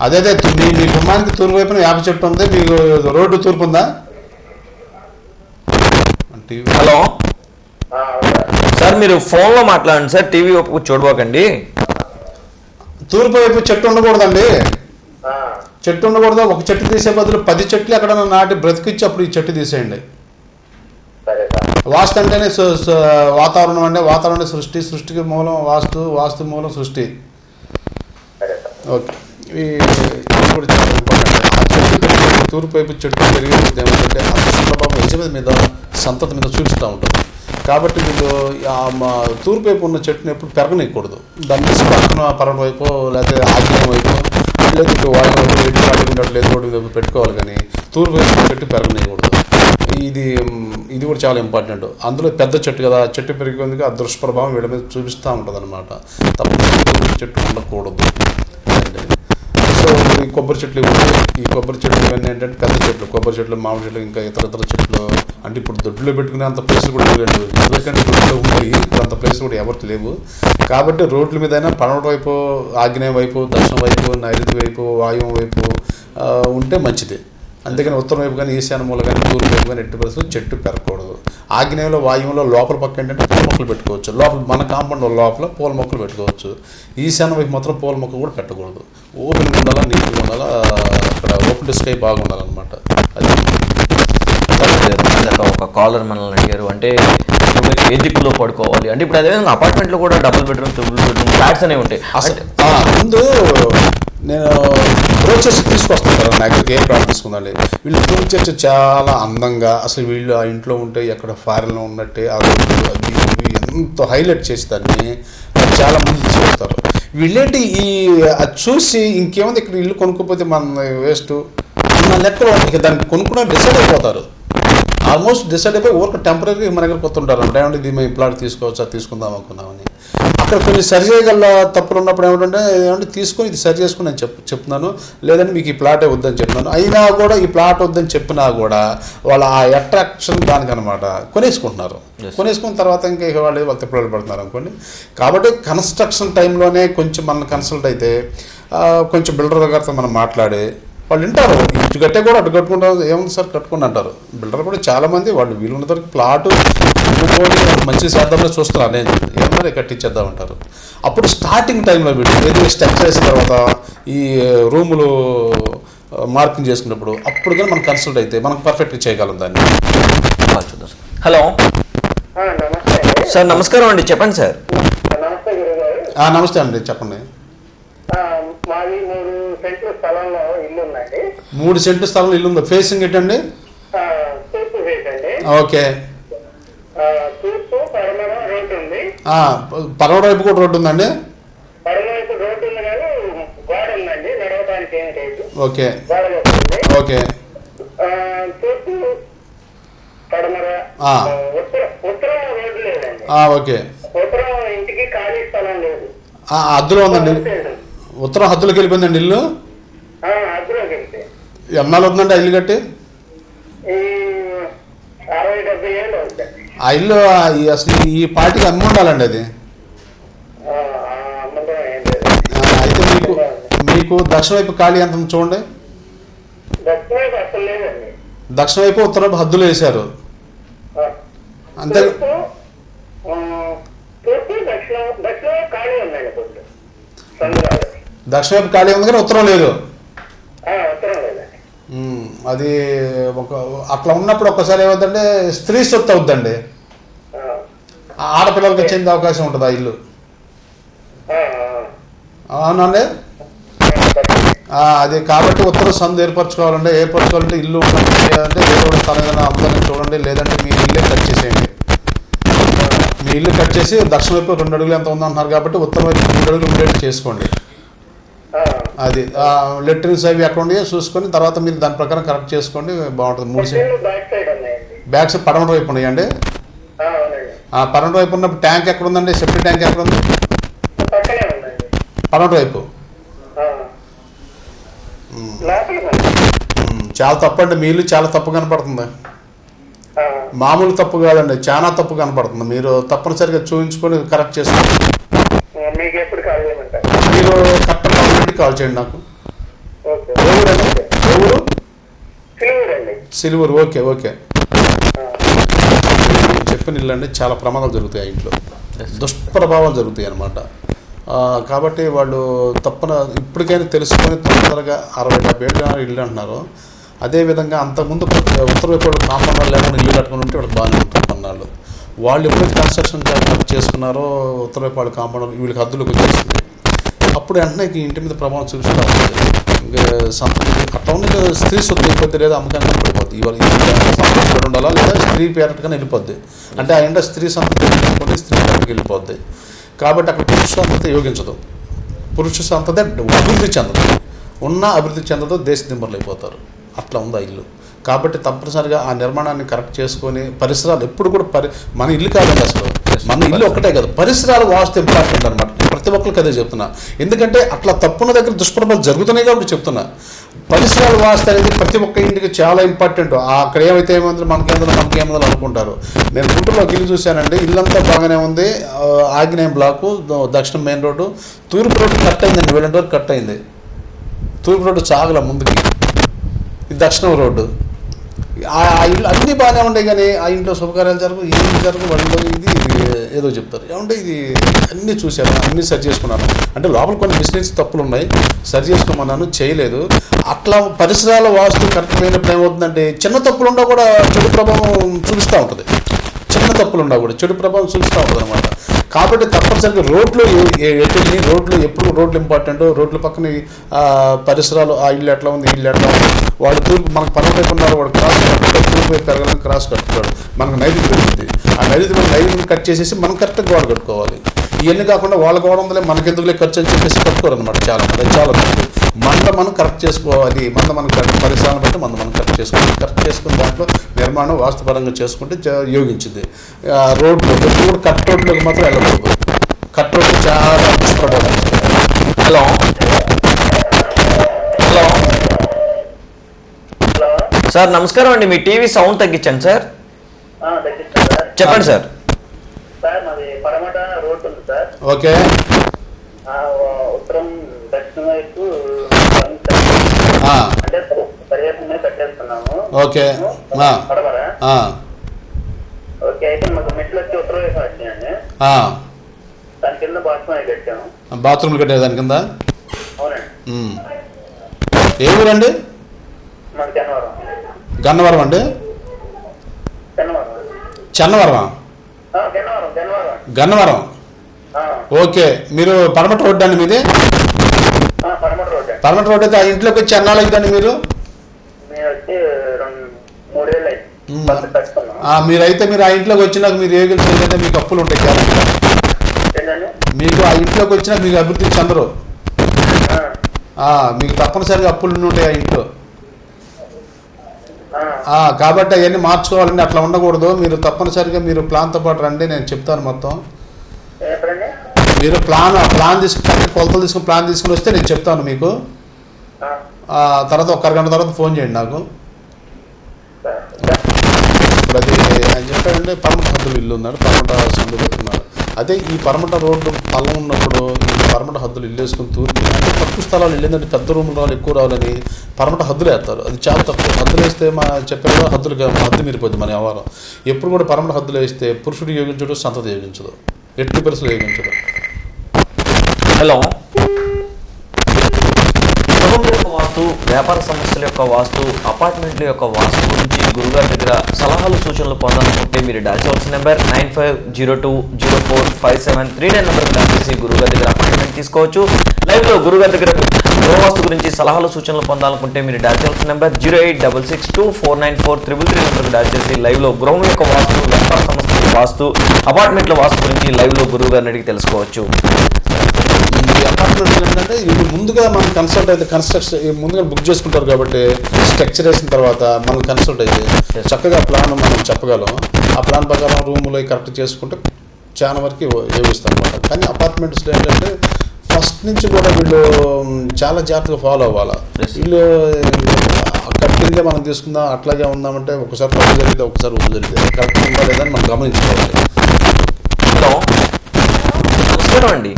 అదే మీ గుమ్మానికి తూర్పు వైపున వేప చెట్టు ఉంది. మీకు రోడ్డు తూర్పు ఉందా? హలో సార్, మీరు ఫోన్లో మాట్లాడండి సార్, టీవీ వైపు చూడబోకండి. తూర్పు వైపు చెట్టు ఉండకూడదండి. చెట్టు ఉండకూడదు. ఒక చెట్టు తీసే బదులు 10 చెట్లు ఎక్కడన్నా నాటి బ్రతికిచ్చి అప్పుడు ఈ చెట్టు తీసేయండి. వాస్తు అంటేనే వాతావరణం అంటే వాతావరణ సృష్టికి మూలం వాస్తు, వాస్తు మూలం సృష్టి. ఓకే. ఇది కూడా చాలా ఇంపార్టెంట్. ఆ చెట్టు తూర్పు వైపు చెట్టు పెరిగే ఏమంటే ఆ ప్రభావం యజమాని మీద సంతతి మీద చూపిస్తూ ఉంటుంది. కాబట్టి వీళ్ళు తూర్పు వైపు ఉన్న చెట్టుని ఎప్పుడు పెరగనీయకూడదు. దాన్ని పక్కన పరం వైపు లేకపోతే ఆగ్నేయం వైపు లేదు వాయు వైపు ఎటు వాడుకుంటాడు లేదు రోడ్డు వైపు పెట్టుకోవాలి, కానీ తూర్పు వైపు చెట్టు పెరగనీయకూడదు. ఇది కూడా చాలా ఇంపార్టెంట్. అందులో పెద్ద చెట్టు కదా, చెట్టు పెరిగేందుకు ఆ దుష్ప్రభావం వీళ్ళ మీద చూపిస్తూ ఉంటుంది అనమాట. తప్పకుండా చెట్టు ఉండకూడదు. సో ఈ కొబ్బరి చెట్లు ఇవన్నీ ఏంటంటే పెద్ద చెట్లు, కొబ్బరి చెట్లు, మామిడి చెట్లు, ఇంకా ఇతర చెట్లు అంటే ఇప్పుడు దొడ్లో పెట్టుకునే అంత ప్లేస్ కూడా లేదండి. ఎందుకంటే దొడ్లో ఉంది, ఇప్పుడు అంత ప్లేస్ కూడా ఎవరికి లేవు. కాబట్టి రోడ్ల మీద అయినా పడమటి వైపు, ఆగ్నేయం వైపు, దక్షిణ వైపు, నైరుతి వైపు, వాయువు వైపు ఉంటే మంచిది. అంతేగాని ఉత్తరం వైపు కానీ, ఈశాన్య మూల కానీ, తూర్పు వైపు కానీ ఎట్టి పరిస్థితులు చెట్టు పెరగకూడదు. ఆగ్నేయంలో వాయువులో లోపల పక్క ఏంటంటే పూల మొక్కలు పెట్టుకోవచ్చు. లోపల మన కాంపౌండ్ లోపల పూల మొక్కలు పెట్టుకోవచ్చు. ఈశాన్య వైపు మాత్రం పూల మొక్క కూడా పెట్టకూడదు. ఓపెన్గా ఉండాలా, నీట్గా ఉండాలా, అక్కడ ఓపెన్ స్కై బాగుండాలన్నమాట. అది ఒక కాలర్ మనల్ని అడిగారు, అంటే ఏ దిక్కులో పడుకోవాలి అంటే ఇప్పుడు అదేవిధంగా అపార్ట్మెంట్లో కూడా double bedroom, triple bedroom flats అనేవి ఉంటాయి. అసలు ముందు నేను బ్రోచర్స్ తీసుకొస్తాను. నా దగ్గరికి ఏం ప్లాన్ తీసుకుందండి. వీళ్ళు బ్రోచర్స్ చాలా అందంగా అసలు వీళ్ళు ఆ ఇంట్లో ఉంటే ఎక్కడ ఫారెన్లో ఉన్నట్టే ఆ రోడ్లు అవి ఎంతో హైలైట్ చేసి దాన్ని చాలా మంది తీసుకొస్తారు. వీళ్ళేంటి అది చూసి ఇంకేముంది ఇక్కడ ఇల్లు కొనుక్కోపోతే మన వేస్ట్ అన్న లెక్కలో ఇక దాన్ని కొనుక్కోవడం డిసైడ్ అయిపోతారు. ఆల్మోస్ట్ డిసైడ్ అయిపోయి ఊరికి టెంపరీ మన దగ్గర కొత్తుంటారు అంటే ఏమంటే ఇది మేము ప్లాట్ తీసుకోవచ్చా, తీసుకుందాం అనుకున్నామని. అక్కడ కొన్ని సరి చేయగల తప్పులు ఉన్నప్పుడు ఏమంటే తీసుకొని ఇది సరి చేసుకుని నేను చెప్తున్నాను, లేదని మీకు ఈ ప్లాటే వద్దని చెప్తున్నాను. అయినా కూడా ఈ ప్లాట్ వద్దని చెప్పినా కూడా వాళ్ళ ఆ అట్రాక్షన్ దానికనమాట కొనేసుకుంటున్నారు. కొనేసుకున్న తర్వాత ఇంకా వాళ్ళు తిప్పలు పడుతున్నారు అనుకోండి. కాబట్టి కన్స్ట్రక్షన్ టైంలోనే కొంచెం మనం కన్సల్ట్ అయితే కొంచెం బిల్డర్ గారితో మనం మాట్లాడి వాళ్ళు వింటారు. ఇటు కట్టే కూడా అటు కట్టుకుంటారు, ఏముంది సార్ కట్టుకుని అంటారు. బిల్డర్ కూడా చాలామంది వాళ్ళు వీలున్న దగ్గర ప్లాట్ మంచి శాతంలో చూస్తున్నారు, నేను ఏమన్నా కట్టించేద్దామంటారు. అప్పుడు స్టార్టింగ్ టైంలో వీళ్ళు ఏదైనా స్ట్రక్చర్ చేసిన తర్వాత ఈ రూములు మార్కింగ్ చేసుకున్నప్పుడు అప్పుడు కానీ మనం కన్సల్ట్ అయితే మనం పర్ఫెక్ట్గా చేయగలం దాన్ని. హలో సార్, నమస్కారం అండి, చెప్పండి సార్. నమస్తే అండి, చెప్పండి. మాది 3 సెంట్ల స్థలంలో ఇల్లు ఉందండి. 3 సెంట్ల స్థలంలో ఇల్లు ఉందా? ఫేసింగ్ ఏంటండి? తూర్పు ఫేస్ అండి. ఓకే. తూర్పు పడమర రోడ్డు ఉంది. పడమర వైపు కూడా రోడ్డు ఉందండి? పడమర వైపు రోడ్డు ఉంది కానీ గోడ ఉందండి, నడవడానికి ఏం లేదు. ఓకే. ఓకే. తూర్పు పడమర ఉత్తరం రోడ్డు లేదండి. ఓకే. ఉత్తరం ఇంటికి ఖాళీ స్థలం లేదు. హద్దులో ఉందండి. ఉత్తరం హద్దులోకి వెళ్ళిపోయిందండి ఇల్లు. ఎన్నాళ్ళు అవుతుందండి ఆ ఇల్లు కట్టి? ఈ 60-70 ఏళ్ళు అవుతుంది. ఆ ఇల్లు అసలు ఈ పార్టీకి అమ్మి ఉండాలండి అది. అమ్మకం ఏం లేదు. అయితే మీకు దక్షిణ వైపు ఖాళీ ఎంత ఉంది చూడండి. దక్షిణ వైపు అసలు లేదండి. దక్షిణ వైపు ఉత్తర వైపు హద్దులు వేశారు అంతే. తూర్పు దక్షిణ ఖాళీ ఉందండి. కొంచెం దక్షిణ వైపు ఖాళీ ఉంది కానీ ఉత్తరం లేదు. ఉత్తరం లేదండి. అది అట్లా ఉన్నప్పుడు ఒక్కసారి ఏమవుతుందంటే స్త్రీ సొత్తు అవుద్దండి. ఆడపిల్లలకి చెందే అవకాశం ఉంటుంది ఆ ఇల్లు. అవునండి. అది కాబట్టి ఉత్తర సందు ఏర్పరచుకోవాలంటే ఇల్లు ఉన్నట్టు ఏదో స్థలం ఏదైనా అమ్ముదని చూడండి, లేదంటే మీ ఇల్లే కట్ చేసేయండి. మీ ఇల్లు కట్ చేసి దక్షిణ వైపు 2 అడుగులు ఎంత ఉందంటున్నారు కాబట్టి ఉత్తరం వైపు 3 అడుగులు ఉండేట్టు చేసుకోండి. అది లెట్రిన్స్ అవి ఎక్కడ ఉన్నాయో చూసుకొని తర్వాత మీరు దాని ప్రకారం కరెక్ట్ చేసుకోండి, బాగుంటుంది. 3 సైడ్ బ్యాక్ సైడ్ పడమట వైపు ఉన్నాయండి. పడమట వైపు ఉన్నప్పుడు ట్యాంక్ ఎక్కడ ఉందండి? సెప్టిక్ ట్యాంక్ ఎక్కడ ఉంది? పడమట వైపు. చాలా తప్పండి, మీ ఇల్లు చాలా తప్పు కనపడుతుంది. మామూలు తప్పు కాదండి, చాలా తప్పు కనపడుతుంది. మీరు తప్పనిసరిగా చూపించుకొని కరెక్ట్ చేసుకోండి. మీరు కరెక్ట్ కాల్ చేయండి నాకు. ఎవరు? సిల్వర్. Okay okay. చెప్పిన ఇల్లు అండి చాలా ప్రమాదాలు జరుగుతాయి ఆ ఇంట్లో, దుష్ప్రభావాలు జరుగుతాయి అన్నమాట. కాబట్టి వాళ్ళు తప్పన ఇప్పటికైనా తెలుసుకొని తొందరగా 60-70 ఏళ్ళు ఇల్లు అంటున్నారు. అదేవిధంగా అంతకుముందు ఉత్తర వైపు వాళ్ళు కాంపౌండర్లు ఏమైనా ఇల్లు కట్టుకుని ఉంటే వాళ్ళకి బాగానే ఉంటుంది. కొన్నాళ్ళు వాళ్ళు ఎప్పుడైతే కన్స్ట్రక్షన్ చేసుకున్నారో ఉత్తర వైపు వాళ్ళు కాంపౌండర్ వీళ్ళకి హద్దులకు వచ్చేస్తుంది. అప్పుడు వెంటనే ఇంటి మీద ప్రభావం చూపిస్తూ ఉంటుంది. ఇంకా సంతతి అట్లా ఉన్న స్త్రీ సొత్తు అయిపోద్ది, లేదా అమ్మకానికి పడిపోద్ది. ఇవాళ సంతతి ఉండాలా లేదా స్త్రీ పేరట్గానే వెళ్ళిపోద్ది. అంటే ఆ ఇంట్లో స్త్రీ సంతతి వెళ్ళిపోతే స్త్రీ పేరట్కి వెళ్ళిపోద్ది. కాబట్టి అక్కడ పురుష సంతతి యోగించదు, పురుష సంతతి అభివృద్ధి చెందదు. అభివృద్ధి చెందదు, దేశ దిమ్మర్లు అయిపోతారు. అట్లా ఉంది ఆ ఇల్లు. కాబట్టి తప్పనిసరిగా ఆ నిర్మాణాన్ని కరెక్ట్ చేసుకొని పరిసరాలు ఎప్పుడు కూడా మన ఇల్లు కాదండి అసలు, మన ఇల్లు ఒక్కటే కాదు, పరిసరాలు వాస్తు ఇంపార్టెంట్ అనమాట. ప్రతి ఒక్కరికి అదే చెప్తున్నా, ఎందుకంటే అట్లా తప్పున్న దగ్గర దుష్ప్రభావాలు జరుగుతున్నాయి కాబట్టి చెప్తున్నా. పరిసరాలు వాస్తు అనేది ప్రతి ఒక్క ఇంటికి చాలా ఇంపార్టెంట్. అక్కడ ఏమైతే ఏమందో మనకేమందో అనుకుంటారు. నేను గుంటూరులో ఇల్లు చూశానండి, ఇల్లంతా బాగానే ఉంది. ఆగ్నేయం బ్లాకు, దక్షిణ మెయిన్ రోడ్డు, తూర్పు రోడ్డు కట్ అయిందండి, వెళ్ళంటి వరకు కట్ అయింది. తూర్పు రోడ్డు చాగల ముందుకి, ఇది దక్షిణం రోడ్డు. ఆ ఇల్లు అన్నీ బాగానే ఉండే కానీ ఆ ఇంట్లో శుభకార్యాలు జరుగు, ఏం జరుగు, వాళ్ళు ఇది ఏదో చెప్తారు. ఏమంటే ఇది అన్నీ చూశాను, అన్నీ సరి చేసుకున్నాను. అంటే లోపల కొన్ని బిజినెస్ తప్పులు ఉన్నాయి, సరి చేసుకోమన్నాను, చేయలేదు. అట్లా పరిసరాల వాస్తు కరెక్ట్ అయినప్పుడు ఏమవుతుందంటే చిన్న తప్పులు ఉన్నా కూడా చెడు ప్రభావం చూపిస్తూ ఉంటుంది. చిన్న తప్పులు ఉన్నా కూడా చెడు ప్రభావం చూపిస్తూ ఉంటుంది అనమాట. కాబట్టి తప్పనిసరిగా రోడ్లు ఎప్పుడు రోడ్లు ఇంపార్టెంట్. రోడ్ల పక్కన పరిసరాలు, ఆ ఇల్లు ఎట్లా ఉంది, ఇల్లు ఎట్లా ఉంది, వాడు తూర్పు మనకు పనులు వైపు ఉన్నారు, వాడు క్రాస్ కట్టుతాడు, తూర్పు వైపు పెరగాలని క్రాస్ కట్టుతాడు, మనకు నైరుతి పెరుగుతుంది. ఆ నైరుతిని కట్ చేసేసి మనం కరెక్ట్గా గోడ కట్టుకోవాలి. ఇవన్నీ కాకుండా వాళ్ళ గోడ ఉందలే మనకెందుకులే ఖర్చు అని చెప్పేసి కట్టుకోరు అనమాట. చాలా మంది మనం కరెక్ట్ చేసుకోవాలి. మనం పరిసరాలను బట్టి మనం కరెక్ట్ చేసుకోవాలి. కరెక్ట్ చేసుకుని దాంట్లో నిర్మాణం వాస్తుపరంగా చేసుకుంటే యోగించింది. రోడ్లు ఎప్పుడు కట్ రోడ్లకు మాత్రం వెళ్ళకూడదు. కట్ రోడ్లు చాలా ఇష్టపడాలి. హలో సార్, నమస్కారం అండి. మీ టీవీ సౌండ్ తగ్గించండి సార్. చెప్పండి సార్. ఓకే. ఉత్తరం దక్షిణ వైపు అంటే పర్యాటన కట్టేస్తున్నాము. ఓకే. ఓకే, అయితే మాకు మెట్లు వచ్చి ఉత్తర వైపు వచ్చినాయండి. దాని కింద బాత్రూమ్ కట్టాము. బాత్రూమ్లు కట్టారు దాని కింద? అవునండి. ఏ ఊరండి? మాకు గన్నవరం అండి. గన్నవరం. ఓకే. మీరు పడమట రోడ్డు అండి మీది? పడమట రోడ్డు అయితే ఆ ఇంట్లోకి వచ్చి ఎన్నాళ్ళు అవుతుందండి మీరు? మీరైతే మీరు ఆ ఇంట్లోకి వచ్చినాక మీరు ఏ గెలిచిందంటే మీకు అప్పులు ఉంటాయి కదా. మీకు ఆ ఇంట్లోకి వచ్చినాక మీకు అభివృద్ధి చెందరు. మీకు తప్పనిసరిగా అప్పులు ఉంటాయి ఆ ఇంట్లో. కాబట్టి అవన్నీ మార్చుకోవాలండి. అట్లా ఉండకూడదు. మీరు తప్పనిసరిగా మీరు ప్లాన్తో పాటు రండి, నేను చెప్తాను మొత్తం. మీరు ప్లాన్ తీసుకుని కొలతలు తీసుకుని ప్లాన్ తీసుకుని వస్తే నేను చెప్తాను మీకు. తర్వాత ఒక అరగంట తర్వాత ఫోన్ చేయండి నాకు. ఇప్పుడు అది ఆయన చెప్పాడంటే పరమట హద్దులు ఇల్లు ఉన్నాడు, పరమట సందు పెట్టుకున్నాడు. అదే ఈ పరమట రోడ్డు పల్లం ఉన్నప్పుడు ఈ పరమట హద్దులు ఇల్లు వేసుకుని తూర్పు అంటే తక్కువ స్థలాలు వెళ్ళేందంటే పెద్ద రూములు రావాలి, ఎక్కువ రావాలని పరమట హద్దులు వేస్తారు. అది చాలా తక్కువ. హద్దులు వేస్తే మా చెప్పారు హద్దు మీరిపోద్ది మన వ్యవహారం. ఎప్పుడు కూడా పరమట హద్దులు వేస్తే పురుషుడు యోగించడు, సంతతి యోగించదు, ఎట్టి పరిస్థితులు యోగించడు. హలో, గృహం యొక్క వాస్తు, వ్యాపార సమస్యల యొక్క వాస్తు, అపార్ట్మెంట్ల యొక్క వాస్తు గురించి గురుగారి దగ్గర సలహాలు సూచనలు పొందాలనుకుంటే మీరు డయల్ చేయవలసిన నెంబర్ 9502045739 నెంబర్కి డయల్ చేసి గురుగారి దగ్గర అపాయింట్మెంట్ తీసుకోవచ్చు. లైవ్లో గురుగారి దగ్గర గృహవాస్తు గురించి సలహాలు సూచనలు పొందాలనుకుంటే మీరు డయల్ చేయవలసిన నెంబర్ 08662494333 నెంబర్కి డయల్ చేసి లైవ్లో గృహం యొక్క వాస్తు, వ్యాపార సమస్యల వాస్తు, అపార్ట్మెంట్ల వాస్తు గురించి లైవ్లో గురుగారిని అడిగి తెలుసుకోవచ్చు. ఈ అపార్ట్మెంట్స్ ఏంటంటే ఇప్పుడు ముందుగా మనం కన్సల్ట్ అయితే కన్స్ట్రక్షన్ ముందుగా బుక్ చేసుకుంటారు కాబట్టి స్ట్రక్చర్ వేసిన తర్వాత మనం కన్సల్ట్ అయితే చక్కగా ప్లాన్ మనం చెప్పగలం. ఆ ప్లాన్ ప్రకారం రూములు కరెక్ట్ చేసుకుంటే చాలా వరకు యోగిస్తాం అనమాట. కానీ అపార్ట్మెంట్స్లో ఏంటంటే ఫస్ట్ నుంచి కూడా వీళ్ళు చాలా జాగ్రత్తగా ఫాలో అవ్వాలి. వీళ్ళు కట్టిందే మనం తీసుకుందాం అట్లాగే ఉందామంటే ఒకసారి తప్పు జరిగితే ఒకసారి ఉప్పు జరిగితే కరెక్ట్ ఉందా లేదని మనం గమనించుకోవాలి. హలో, నమస్కారం అండి,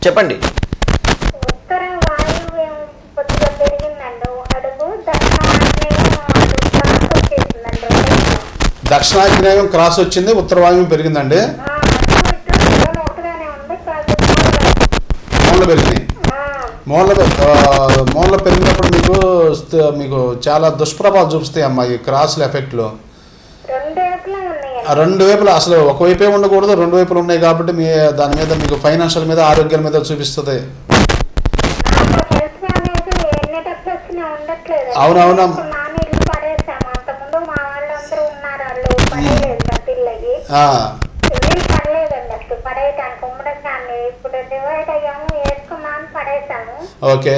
చెప్పండి. ఉత్తర వాయువ్యం కొద్దిగా పెరిగిందండి, అడుగు దక్షిణాగ్నేయం క్రాస్ వచ్చింది, ఉత్తర వాయువ్యం పెరిగిందండి, మూల పెరిగినాయి. మూల పెరిగినప్పుడు మీకు చాలా దుష్ప్రభావాలు చూపిస్తాయి అమ్మా ఈ క్రాస్ల ఎఫెక్ట్లు. రెండు వైపులు అసలు ఒకవైపే ఉండకూడదు, రెండు వైపులు ఉన్నాయి కాబట్టి మీ దాని మీద మీకు ఫైనాన్షియల్ మీద ఆరోగ్యాల మీద చూపిస్తుంది. అవునవునా, ఓకే.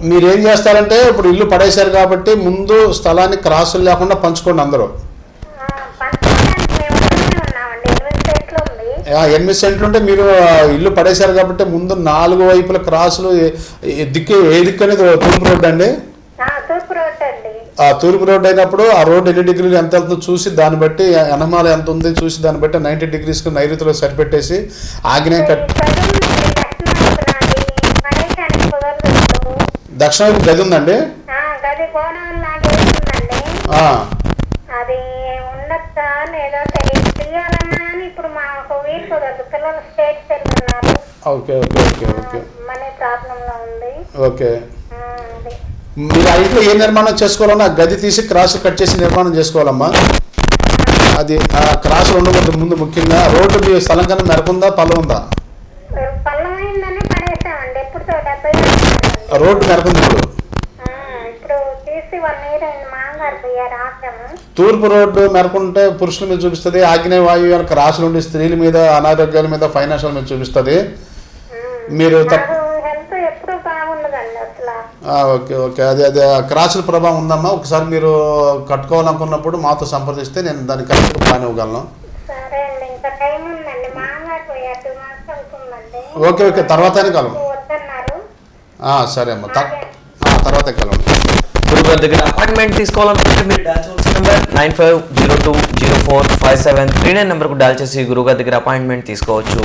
మీరేం చేస్తారంటే ఇప్పుడు ఇల్లు పడేశారు కాబట్టి ముందు స్థలాన్ని క్రాసులు లేకుండా పంచుకోండి అందరూ. 8 సెంట్లు ఉంటే మీరు ఇల్లు పడేశారు కాబట్టి ముందు 4 వైపుల క్రాసులు ఏ దిక్కు అనేది తూర్పు రోడ్డు అండి. ఆ తూర్పు రోడ్డు అయినప్పుడు ఆ రోడ్డు ఎన్ని డిగ్రీలు ఎంత వెళ్తుందో చూసి దాన్ని బట్టి ఎనమాల ఎంత ఉంది చూసి దాన్ని బట్టి 90 డిగ్రీస్కి నైరుతిలో సరిపెట్టేసి ఆగ్నేయం దక్షిణ వైపు గది ఉందండి. Okay okay okay okay okay. మీరు ఆ ఇంట్లో ఏ నిర్మాణం చేసుకోవాలన్నా గది తీసి క్రాస్ కట్ చేసి నిర్మాణం చేసుకోవాలమ్మా. అది ఆ క్రాసులు ఉండకూడదు. ముందు ముఖ్యంగా రోడ్డు మీ స్థలం కన్నా మెరకుందా పల్లం ఉందా? రోడ్డు మెరకుంది. ఇప్పుడు తూర్పు రోడ్డు మెరకుంటే పురుషుల మీద చూపిస్తుంది, ఆగ్నేయ వాయువు క్రాసులు ఉండి స్త్రీల మీద అనారోగ్యాల మీద ఫైనాన్షియల్ మీద చూపిస్తుంది. మీరు ఓకే ఓకే. అదే క్రాసుల ప్రభావం ఉందమ్మా. ఒకసారి మీరు కట్టుకోవాలనుకున్నప్పుడు మాతో సంప్రదిస్తే నేను దానికి కరెక్ట్గా ప్లాన్ ఇవ్వగలను. ఓకే ఓకే, తర్వాతనే కలం. సరే అమ్మా, తర్వాత కలం. గురుగారి దగ్గర అపాయింట్మెంట్ తీసుకోవాలనుకుంటే మీరు డయల్ చేయాల్సిన నెంబర్ 9502045739 నెంబర్కు డయల్ చేసి గురుగారి దగ్గర అపాయింట్మెంట్ తీసుకోవచ్చు.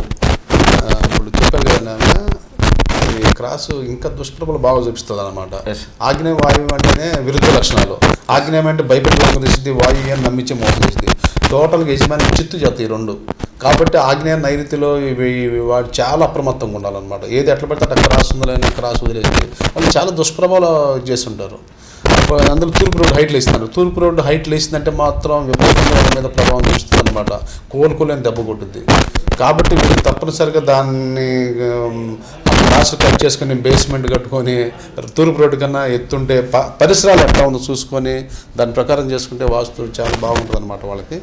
ఇప్పుడు చెప్పాను కదా ఈ క్రాసు ఇంకా దుష్ప్రభలు బాగా చూపిస్తుంది అనమాట. ఆగ్నేయ వాయువు అంటేనే విరుద్ధ లక్షణాలు. ఆగ్నేయం అంటే భయపెట్టి తీసింది, వాయువు అని నమ్మించి మోసం చేసింది. టోటల్గా యజమాని చిత్తు చేస్తాయి ఈ రెండు. కాబట్టి ఆగ్నేయ నైరుతిలో వాడు చాలా అప్రమత్తంగా ఉండాలన్నమాట. ఏది ఎట్లా పెడితే అట్లా క్రాస్ ఉందని క్రాస్ వదిలేసి వాళ్ళు చాలా దుష్ప్రభావాలు చేస్తుంటారు. అందులో తూర్పు రోడ్డు హైట్లు వేస్తున్నారు. తూర్పు రోడ్డు హైట్లు వేసిందంటే మాత్రం విపరీతంగా వాళ్ళ మీద ప్రభావం చూస్తుంది అనమాట. కోలుకోలేని దెబ్బ కొట్టుద్ది. కాబట్టి మీరు తప్పనిసరిగా దాన్ని క్రాస్ కట్ చేసుకుని బేస్మెంట్ కట్టుకొని తూర్పు రోడ్డు కన్నా ఎత్తుంటే పరిసరాలు ఎట్లా ఉందో చూసుకొని దాని ప్రకారం చేసుకుంటే వాస్తు చాలా బాగుంటుంది అనమాట వాళ్ళకి.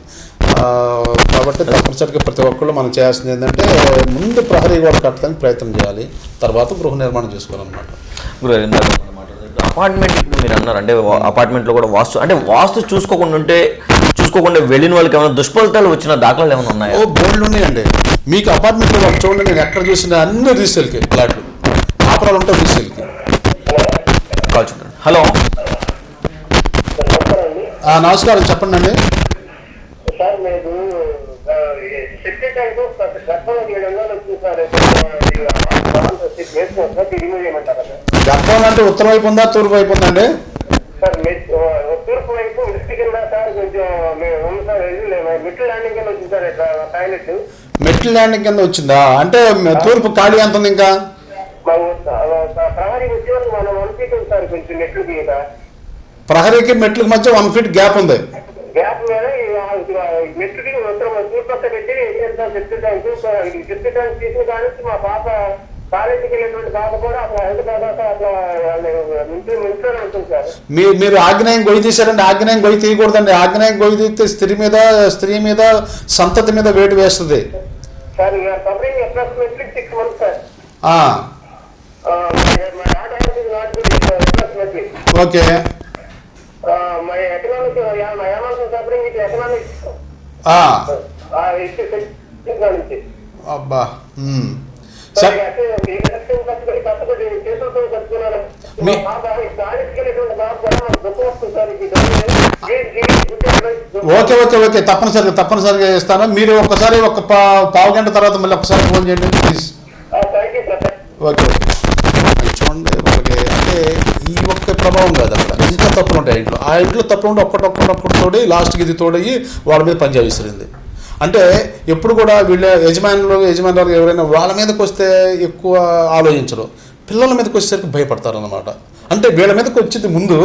కాబట్టి తప్పనిసరిగా ప్రతి ఒక్కళ్ళు మనం చేయాల్సింది ఏంటంటే ముందు ప్రహరీ గోడ కట్టడానికి ప్రయత్నం చేయాలి, తర్వాత గృహ నిర్మాణం చేసుకోవాలన్నమాట. అపార్ట్మెంట్ మీరు అన్నారు అంటే అపార్ట్మెంట్లో కూడా వాస్తు అంటే వాస్తు చూసుకోకుండా ఉంటే చూసుకోకుండా వెళ్ళిన వాళ్ళకి ఏమైనా దుష్ఫలితాలు వచ్చిన దాఖలాలు ఏమైనా ఉన్నాయా? ఓ బోర్డులు ఉన్నాయండి. మీకు అపార్ట్మెంట్లో వాళ్ళు చూడండి, నేను ఎక్కడ చూసిన అన్ని రీసేల్కి ఫ్లాట్లు ఆపరాలు ఉంటాయి రీసేల్కి. కాల్ చూడండి. హలో, నమస్కారం, చెప్పండి అండి. సార్ మీరు సెప్టిక్ ట్యాంక్ గర్భం 700 వచ్చింది సార్. రిమూవ్ చేయమంటారా సార్? గర్భం అంటే ఉత్తర వైపు ఉందా తూర్పు వైపు ఉందండి? సార్ తూర్పు వైపు మెట్ల కింద సార్ కొంచెం సార్ మెట్ల ల్యాండింగ్ కింద వచ్చింది సార్ టాయిలెట్. మెట్ల ల్యాండింగ్ కింద వచ్చిందా? అంటే తూర్పు ఖాళీ ఎంత ఉంది ఇంకా? ప్రహరీ వచ్చే వరకు మనం 1 feet ఉంది సార్, కొంచెం మెట్లు మీద ప్రహరీకి మెట్లకి మధ్య 1 feet గ్యాప్ ఉంది. గ్యాప్ మీద మెట్లుకి తూర్పు పక్క పెట్టి సెప్టిక్ ట్యాంక్ తీసిన కానీ మా పాప కాలేజీకి వెళ్ళినటువంటి పాప కూడా అట్లా హైదరాబాద్ అట్లా ఇంట్లోనే ఉంటుంది సార్. మీరు ఆగ్నేయం గొయ్యి తీశారండి. ఆగ్నేయం గొయ్యి తీయకూడదండి. ఆగ్నేయం గొయ్యి తీస్తే స్త్రీ మీద సంతతి మీద వేటు వేస్తుంది sir. Covering approximately 6 months sir. Okay. my economic suffering with economic అబ్బా. ఓకే ఓకే ఓకే తప్పనిసరిగా ఇస్తాను. మీరు ఒక్కసారి ఒక పావు గంట తర్వాత మళ్ళీ ఒకసారి ఫోన్ చేయండి ప్లీజ్. ఓకే చూడండి, వాళ్ళకి అంటే ఈ ఒక్క ప్రభావం కాదు, అక్కడ ఇంకా తప్పులు ఉంటాయి ఇంట్లో. ఆ ఇంట్లో తప్పులు ఉంటే ఒక్కటి తోడి లాస్ట్కి ఇది తోడయ్యి వాళ్ళ మీద పంజా విసిరింది. అంటే ఎప్పుడు కూడా వీళ్ళ యజమానులు ఎవరైనా వాళ్ళ మీదకి వస్తే ఎక్కువ ఆలోచించరు, పిల్లల మీదకి వచ్చేసరికి భయపడతారు అన్నమాట. అంటే వీళ్ళ మీదకి వచ్చింది ముందు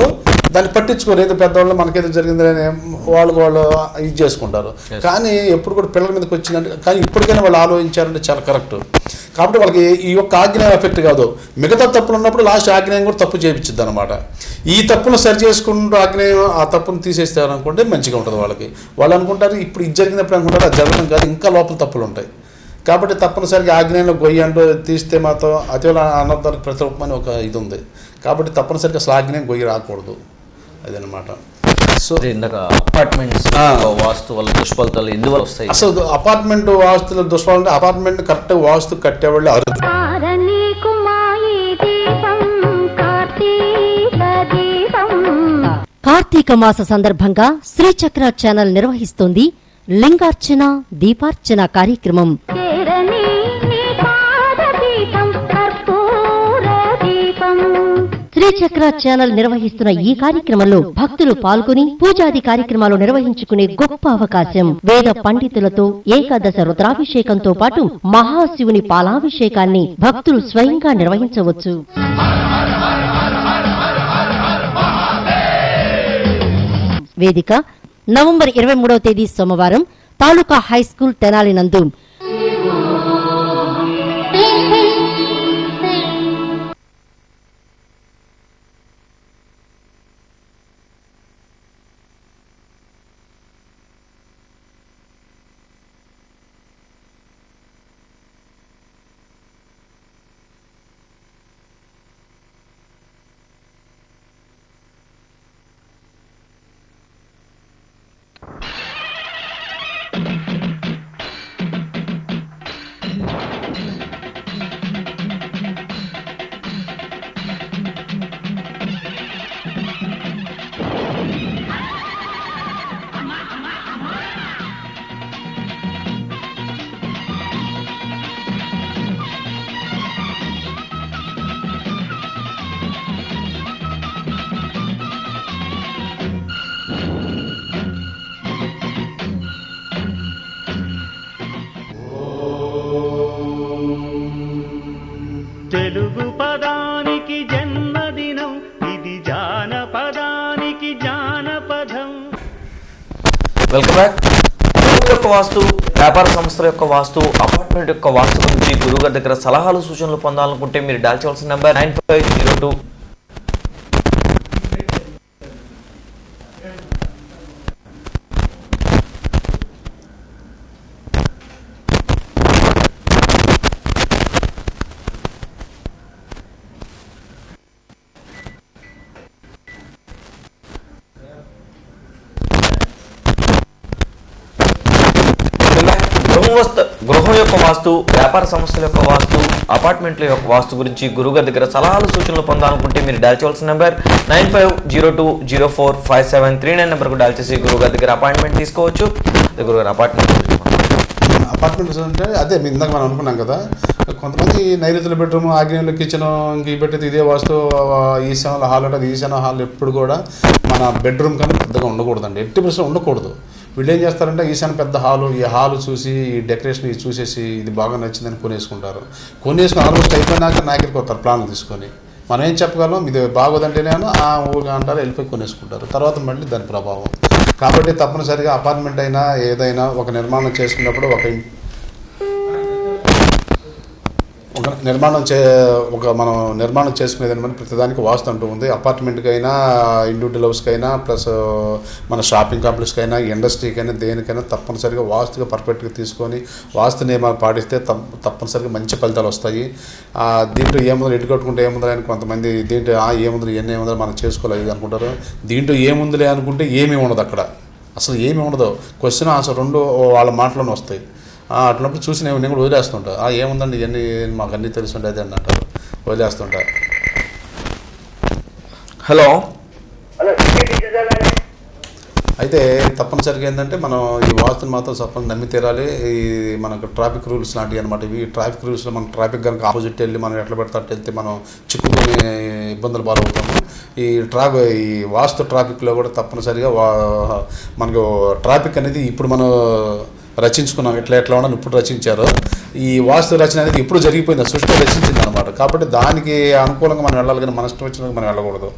దాన్ని పట్టించుకోరు, ఏదో పెద్దవాళ్ళు మనకేదో జరిగిందని వాళ్ళు ఇది చేసుకుంటారు. కానీ ఎప్పుడు కూడా పిల్లల మీదకి వచ్చిందంటే, కానీ ఇప్పటికైనా వాళ్ళు ఆలోచించారంటే చాలా కరెక్ట్. కాబట్టి వాళ్ళకి ఈ యొక్క ఆగ్నేయం ఎఫెక్ట్ కాదు, మిగతా తప్పులు ఉన్నప్పుడు లాస్ట్ ఆగ్నేయం కూడా తప్పు చేయించిద్ది అనమాట. ఈ తప్పును సరి చేసుకుంటూ ఆగ్నేయం ఆ తప్పును తీసేస్తారనుకుంటే మంచిగా ఉంటుంది వాళ్ళకి. వాళ్ళు అనుకుంటారు ఇప్పుడు ఇది జరిగినప్పుడు అనుకుంటారు, అది జరగడం కాదు, ఇంకా లోపల తప్పులు ఉంటాయి. కాబట్టి తప్పనిసరిగా ఆగ్నేయంలో గొయ్యి అంటూ తీస్తే మాత్రం అతివల అనర్థాలకు ప్రతిరూపమని ఒక ఇది ఉంది. కాబట్టి తప్పనిసరిగా అసలు ఆగ్నేయం గొయ్యి రాకూడదు, అదనమాట. సో ఇందాక అపార్ట్మెంట్స్ వాస్తు వల్ల దుష్ఫలితాలు ఎందువల్ల వస్తాయి? అసలు అపార్ట్మెంట్ వాస్తుల దుష్ఫలం అంటే అపార్ట్మెంట్ కరెక్ట్ వాస్తు కట్టేవాళ్ళు అరుదు. కార్తీక మాస సందర్భంగా శ్రీచక్ర ఛానల్ నిర్వహిస్తోంది లింగార్చన దీపార్చన కార్యక్రమం. శ్రీచక్ర ఛానల్ నిర్వహిస్తున్న ఈ కార్యక్రమంలో భక్తులు పాల్గొని పూజాది కార్యక్రమాలు నిర్వహించుకునే గొప్ప అవకాశం. వేద పండితులతో ఏకాదశ రుద్రాభిషేకంతో పాటు మహాశివుని పాలాభిషేకాన్ని భక్తులు స్వయంగా నిర్వహించవచ్చు. వేదిక నవంబర్ 23వ తేదీ సోమవారం తాలూకా హైస్కూల్ తెనాలి నందు. తెలుగు పదానికి జన్మదినం, ఇది జానపదానికి జానపదం. Welcome back. యొక్క వాస్తు, వ్యాపార సంస్థల యొక్క వాస్తు, అపార్ట్మెంట్ యొక్క వాస్తు గురించి గురువుగారి దగ్గర సలహాలు సూచనలు పొందాలనుకుంటే మీరు డయల్ చేయవలసిన నెంబర్ 9502 గృహం యొక్క వాస్తు, వ్యాపార సంస్థల యొక్క వాస్తు, అపార్ట్మెంట్ల యొక్క వాస్తు గురించి గురుగారి దగ్గర సలహాలు సూచనలు పొందాలనుకుంటే మీరు డయల్ చేయవలసిన నెంబర్ 9502045739 నెంబర్కు డయల్ చేసి గురుగారి దగ్గర అపాయింట్మెంట్ తీసుకోవచ్చు. గురుగారు అపార్ట్మెంట్స్ అంటే అదే ఇందాక మనం అనుకున్నాం కదా, కొంతమంది నైరుతుల బెడ్రూమ్, ఆగ్నేయంలో కిచెన్, ఇంక పెట్టేది ఇదే వాస్తు, ఈశాన్య హాల్ ఉంటుంది. ఈశాన్య హాల్ ఎప్పుడు కూడా మన బెడ్రూమ్ కన్నా పెద్దగా ఉండకూడదండి, 80% ఉండకూడదు. వీళ్ళు ఏం చేస్తారంటే ఈశాన్య పెద్ద హాలు, ఈ హాలు చూసి ఈ డెకరేషన్ ఇది చూసేసి ఇది బాగా నచ్చిందని కొనేసుకుంటారు. కొనేసుకుని ఆల్మోస్ట్ అయిపోయినాక నాకెళ్ళి కొత్తారు ప్లాన్లు తీసుకొని. మనం ఏం చెప్పగలం, ఇది బాగోదంటేనేమో ఊరుగా అంటారు, వెళ్ళిపోయి కొనేసుకుంటారు. తర్వాత మళ్ళీ దాని ప్రభావం. కాబట్టి తప్పనిసరిగా అపార్ట్మెంట్ అయినా ఏదైనా ఒక నిర్మాణం చేసుకున్నప్పుడు మనం నిర్మాణం చేసుకునేది మన ప్రతిదానికి వాస్తు అంటూ ఉంది. అపార్ట్మెంట్కి అయినా, ఇండివిజువల్ హౌస్కి అయినా, ప్లస్ మన షాపింగ్ కాంప్లెక్స్కి అయినా, ఇండస్ట్రీకి అయినా, దేనికైనా తప్పనిసరిగా వాస్తుగా పర్ఫెక్ట్గా తీసుకొని వాస్తు నియమాలు పాటిస్తే తప్పనిసరిగా మంచి ఫలితాలు వస్తాయి. దీంట్లో ఏముందో ఎటు కట్టుకుంటే ఏముందో అని కొంతమంది దీంట్లో ఏముందో ఎన్ని ఏముందో మనం చేసుకోలేదు అనుకుంటారు. దీంట్లో ఏముందిలే అనుకుంటే ఏమీ ఉండదు, అక్కడ అసలు ఏమీ ఉండదు. క్వశ్చన్ ఆన్సర్ రెండు వాళ్ళ మాటలోనే వస్తాయి. అట్లప్పుడు చూసి నేను కూడా వదిలేస్తుంటా. ఏముందండి ఇవన్నీ మాకు అన్నీ తెలుసుండే అది అని అంటారు, వదిలేస్తుంటా. హలో. అయితే తప్పనిసరిగా ఏంటంటే మనం ఈ వాస్తుని మాత్రం తప్పని నమ్మి తీరాలి. ఈ మనకు ట్రాఫిక్ రూల్స్ లాంటివి అనమాట. ఇవి ట్రాఫిక్ రూల్స్లో మనం ట్రాఫిక్ కనుక ఆపోజిట్ వెళ్ళి మనం ఎట్లా పెడతా వెళ్తే మనం చిక్కుకునే ఇబ్బందులు పాలవుతాము. ఈ వాస్తు ట్రాఫిక్లో కూడా తప్పనిసరిగా మనకు ట్రాఫిక్ అనేది ఇప్పుడు మనం రచించుకున్నాం, ఎట్లా ఉండాలని ఇప్పుడు రచించారు. ఈ వాస్తు రచన అనేది ఇప్పుడు జరిగిపోయింది, సృష్టి రచించింది అనమాట. కాబట్టి దానికి అనుకూలంగా మనం వెళ్ళాలి, కానీ మన ఇష్టం వచ్చినాక మనం వెళ్ళకూడదు.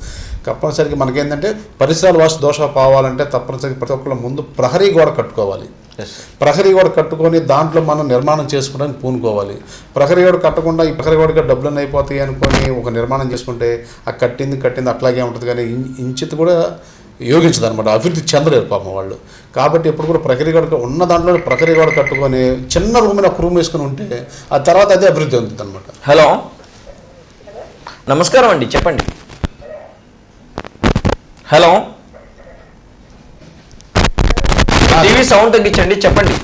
తప్పనిసరిగా మనకేంటంటే పరిసరాల వాస్తు దోషాలు పోవాలంటే తప్పనిసరిగా ప్రతి ఒక్కళ్ళు ముందు ప్రహరీ గోడ కట్టుకోవాలి. ప్రహరీ గోడ కట్టుకొని దాంట్లో మనం నిర్మాణం చేసుకోవడానికి పూనుకోవాలి. ప్రహరీ గోడ కట్టకుండా ఈ ప్రహరీ గోడగా డబ్బులన్నీ అయిపోతాయి అనుకొని ఒక నిర్మాణం చేసుకుంటే ఆ కట్టింది అట్లాగే ఉంటుంది, కానీ ఇంచిత్ కూడా యోగించదు అనమాట, అభివృద్ధి చెందలేరు పాపం వాళ్ళు. కాబట్టి ఎప్పుడు కూడా ప్రహరీ గోడ ఉన్న దాంట్లో ప్రహరీ గోడ కట్టుకొని చిన్న రూమ్ని ఒక రూమ్ వేసుకుని ఉంటే ఆ తర్వాత అదే అభివృద్ధి అవుతుంది అనమాట. హలో, నమస్కారం అండి, చెప్పండి. హలో, టీవీ సౌండ్ తగ్గించండి, చెప్పండి.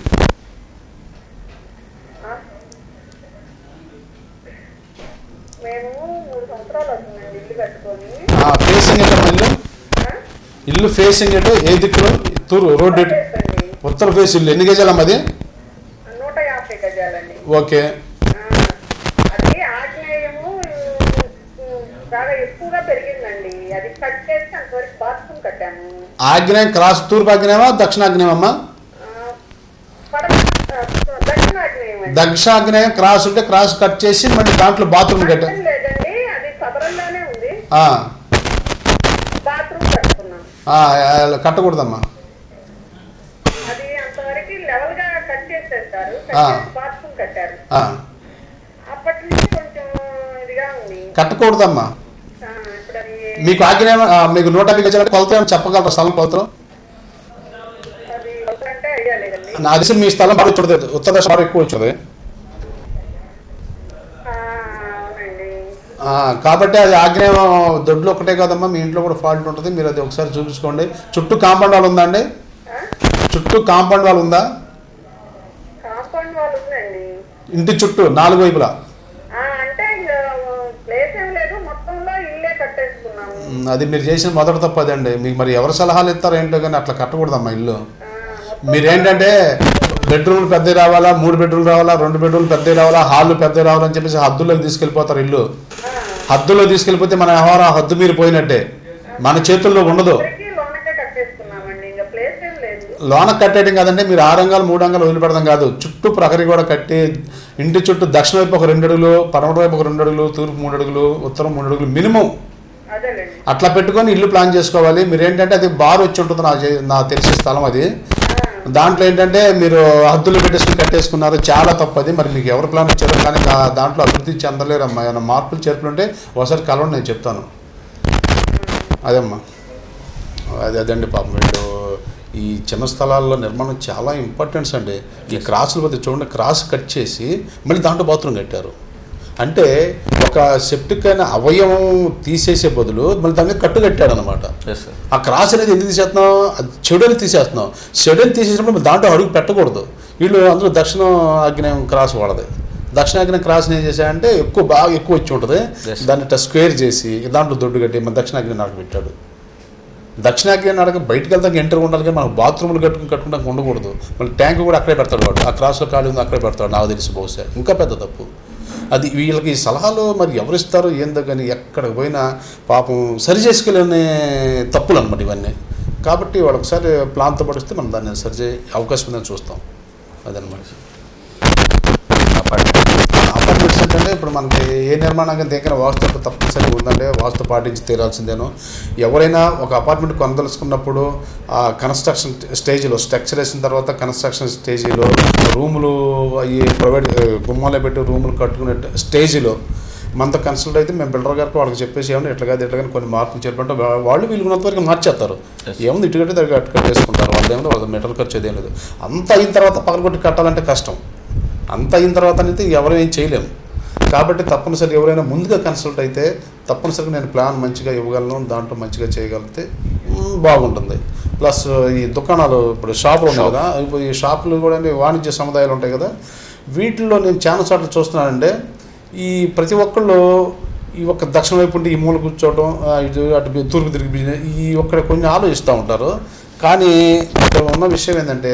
ఫేసింగ్ ఇల్లు ఫేసింగ్ ఎటు, ఏ దిక్కులో? తూరు రోడ్డు ఉత్తర ఫేస్ ఇల్లు. ఎన్ని గజాలమ్మా అది? 150 గజాలండి. ఓకే. అది ఆగ్నేయము బాగా ఎక్కువగా పెరిగిందండి, అది కట్ చేసి అంతవరకు బాత్రూమ్ కట్టాము. ఆగ్నేయం క్రాస్ తూర్పు ఆగ్నేయమా దక్షిణాగ్నేయం అమ్మా? దక్షిణాగ్నేయం క్రాస్ ఉంటే క్రాస్ కట్ చేసి మళ్ళీ దాంట్లో బాత్రూమ్ కట్టాం. లేదండి, అది సదరంలోనే ఉంది, బాత్రూమ్ కట్టుకున్నాం. కట్టకూడదమ్మా, అది అంతవరకు లెవెల్ గా కట్ చేసేస్తారు, బాత్రూమ్ కట్టారు. అప్పటి నుంచి కొంచెం ఇదిగా ఉంది, కట్టకూడదమ్మా. మీకు ఆగ్నేయం మీకు 150 గజాల కొలత చెప్పగలరా? స్థలం కొలతలు నా దిశ మీ స్థలం బాగా చూడదు, ఉత్తర దశ బాగా ఎక్కువ వచ్చేది. కాబట్టి అది ఆగ్నేయం దొడ్లు ఒకటే కాదమ్మా, మీ ఇంట్లో కూడా ఫాల్ట్ ఉంటుంది. మీరు అది ఒకసారి చూపించుకోండి. చుట్టూ కాంపౌండ్ వాల్ ఉందా అండి? చుట్టూ కాంపౌండ్ వాల్ ఉందా? ఇంటి చుట్టూ 4 వైపులా? అది మీరు చేసిన మొదటి తప్పు అదండి. మీకు మరి ఎవరు సలహాలు ఇస్తారో ఏంటో, కానీ అట్లా కట్టకూడదమ్మా ఇల్లు. మీరేంటంటే బెడ్రూమ్లు పెద్ద రావాలా, 3 బెడ్రూమ్లు రావాలా, 2 బెడ్రూమ్లు పెద్ద రావాలా, హాళ్ళు పెద్ద రావాలని చెప్పేసి హద్దుల్లోకి తీసుకెళ్ళిపోతారు. ఇల్లు హద్దులో తీసుకెళ్ళిపోతే మన వ్యవహారం హద్దు మీరు పోయినట్టే, మన చేతుల్లో ఉండదు. లోన కట్టేయడం కాదండి, మీరు 6 అంగాలు 3 అంగాలు వదిలిపెడదాం కాదు, చుట్టూ ప్రహరీ కూడా కట్టి ఇంటి చుట్టూ దక్షిణ వైపు ఒక 2 అడుగులు, పడమటి వైపు ఒక 2 అడుగులు, తూర్పు 3 అడుగులు, ఉత్తరం 3 అడుగులు మినిమం అట్లా పెట్టుకొని ఇల్లు ప్లాన్ చేసుకోవాలి. మీరు ఏంటంటే అది బార్ వచ్చి ఉంటుంది, నాకు తెలిసే స్థలం అది. దాంట్లో ఏంటంటే మీరు హద్దులు పెట్టేసుకుని కట్టేసుకున్నారు, చాలా తప్పది. మరి మీకు ఎవరు ప్లాన్ ఇచ్చారో కానీ దాంట్లో అభివృద్ధి చెందలేరు అమ్మా. ఏమైనా మార్పులు చేర్పులు ఉంటే ఒకసారి కలవండి, నేను చెప్తాను. అదేమ్మా, అదండి పాపం. వీళ్ళు ఈ చిన్న స్థలాల్లో నిర్మాణం చాలా ఇంపార్టెన్స్ అండి. ఈ క్రాసులు పోతే చూడండి, క్రాస్ కట్ చేసి మళ్ళీ దాంట్లో బాత్రూమ్ కట్టారు. అంటే ఒక సెప్టిక్ అయిన అవయవం తీసేసే బదులు మళ్ళీ దాని మీద కట్టు కట్టాడు అనమాట. ఆ క్రాస్ అనేది ఎందుకు తీసేస్తున్నాం? చెడుని తీసేస్తున్నాం. చెడుని తీసేసినప్పుడు దాంట్లో అడుగు పెట్టకూడదు. వీళ్ళు అందులో దక్షిణ ఆగ్నేయం క్రాస్ వాడదు. దక్షిణాగ్నేయం క్రాస్ని ఏం చేశాడంటే బాగా ఎక్కువ వచ్చి ఉంటుంది, దాన్ని ఇట్లా స్క్వేర్ చేసి దాంట్లో దొడ్డు కట్టి మన దక్షిణాగ్నేయం నాటకు పెట్టాడు. దక్షిణాగ్నేయం నాటక బయటకు వెళ్తాక ఎంటర్ ఉండాలి కానీ మనకు బాత్రూమ్లు కట్టుకుంటాక ఉండకూడదు. మళ్ళీ ట్యాంక్ కూడా అక్కడే పెడతాడు వాడు, ఆ క్రాస్లో ఖాళీ ఉంది అక్కడే పెడతాడు. నాకు తెలిసి బహుశా ఇంకా పెద్ద తప్పు అది. వీళ్ళకి ఈ సలహాలు మరి ఎవరిస్తారో ఏందో కానీ ఎక్కడికి పోయినా పాపం సరి చేసుకెళ్ళనే తప్పులు అనమాట ఇవన్నీ. కాబట్టి వాడు ఒకసారి ప్లాన్తో పడిస్తే మనం దాన్ని సరిచే అవకాశం ఉందని చూస్తాం. అదనమాట. అపార్ట్మెంట్స్ అంటే ఇప్పుడు మనకి ఏ నిర్మాణానికి దేనికైనా వాస్తు తప్పనిసరిగా ఉందంటే వాస్తు పాటించి తీరాల్సిందేనో. ఎవరైనా ఒక అపార్ట్మెంట్ కొనదలుచుకున్నప్పుడు ఆ కన్స్ట్రక్షన్ స్టేజ్లో స్ట్రక్చర్ వేసిన తర్వాత కన్స్ట్రక్షన్ స్టేజీలో రూములు అవి ప్రైవేట్ గుమ్మాలో పెట్టి రూములు కట్టుకునే స్టేజ్లో మనతో కన్సల్ట్ అయితే మేము బిల్డర్ గారికి వాళ్ళకి చెప్పేసి ఏమన్నా ఎట్లా కాదు ఎట్లా కానీ కొన్ని మార్పులు చెప్పంటే వాళ్ళు వీలుకున్నంత వరకు మార్చేస్తారు. ఏముంది ఇటు కట్టి దగ్గర అటు కట్టేసుకుంటారు. వాళ్ళు ఏమో వాళ్ళ మెటల్ ఖర్చు అదేం లేదు. అంత అయిన తర్వాత పగలగొట్టి కట్టాలంటే కష్టం. అంత అయిన తర్వాత అయితే ఎవరు ఏం చేయలేము. కాబట్టి తప్పనిసరి ఎవరైనా ముందుగా కన్సల్ట్ అయితే తప్పనిసరిగా నేను ప్లాన్ మంచిగా ఇవ్వగలను, దాంట్లో మంచిగా చేయగలిగితే బాగుంటుంది. ప్లస్ ఈ దుకాణాలు ఇప్పుడు షాపులు ఉన్నాయి కదా, ఇప్పుడు ఈ షాపులు కూడా వాణిజ్య సముదాయాలు ఉంటాయి కదా, వీటిల్లో నేను చాలా చోట్ల చూస్తున్నానంటే ఈ ప్రతి ఒక్కళ్ళు ఈ ఒక్క దక్షిణ వైపు ఉంటే ఈ మూల కూర్చోవడం, ఇటు అటు తూర్పు తిరిగి ఈ ఒక్కడ కొంచెం ఆలోచిస్తూ ఉంటారు. కానీ ఇక్కడ ఉన్న విషయం ఏంటంటే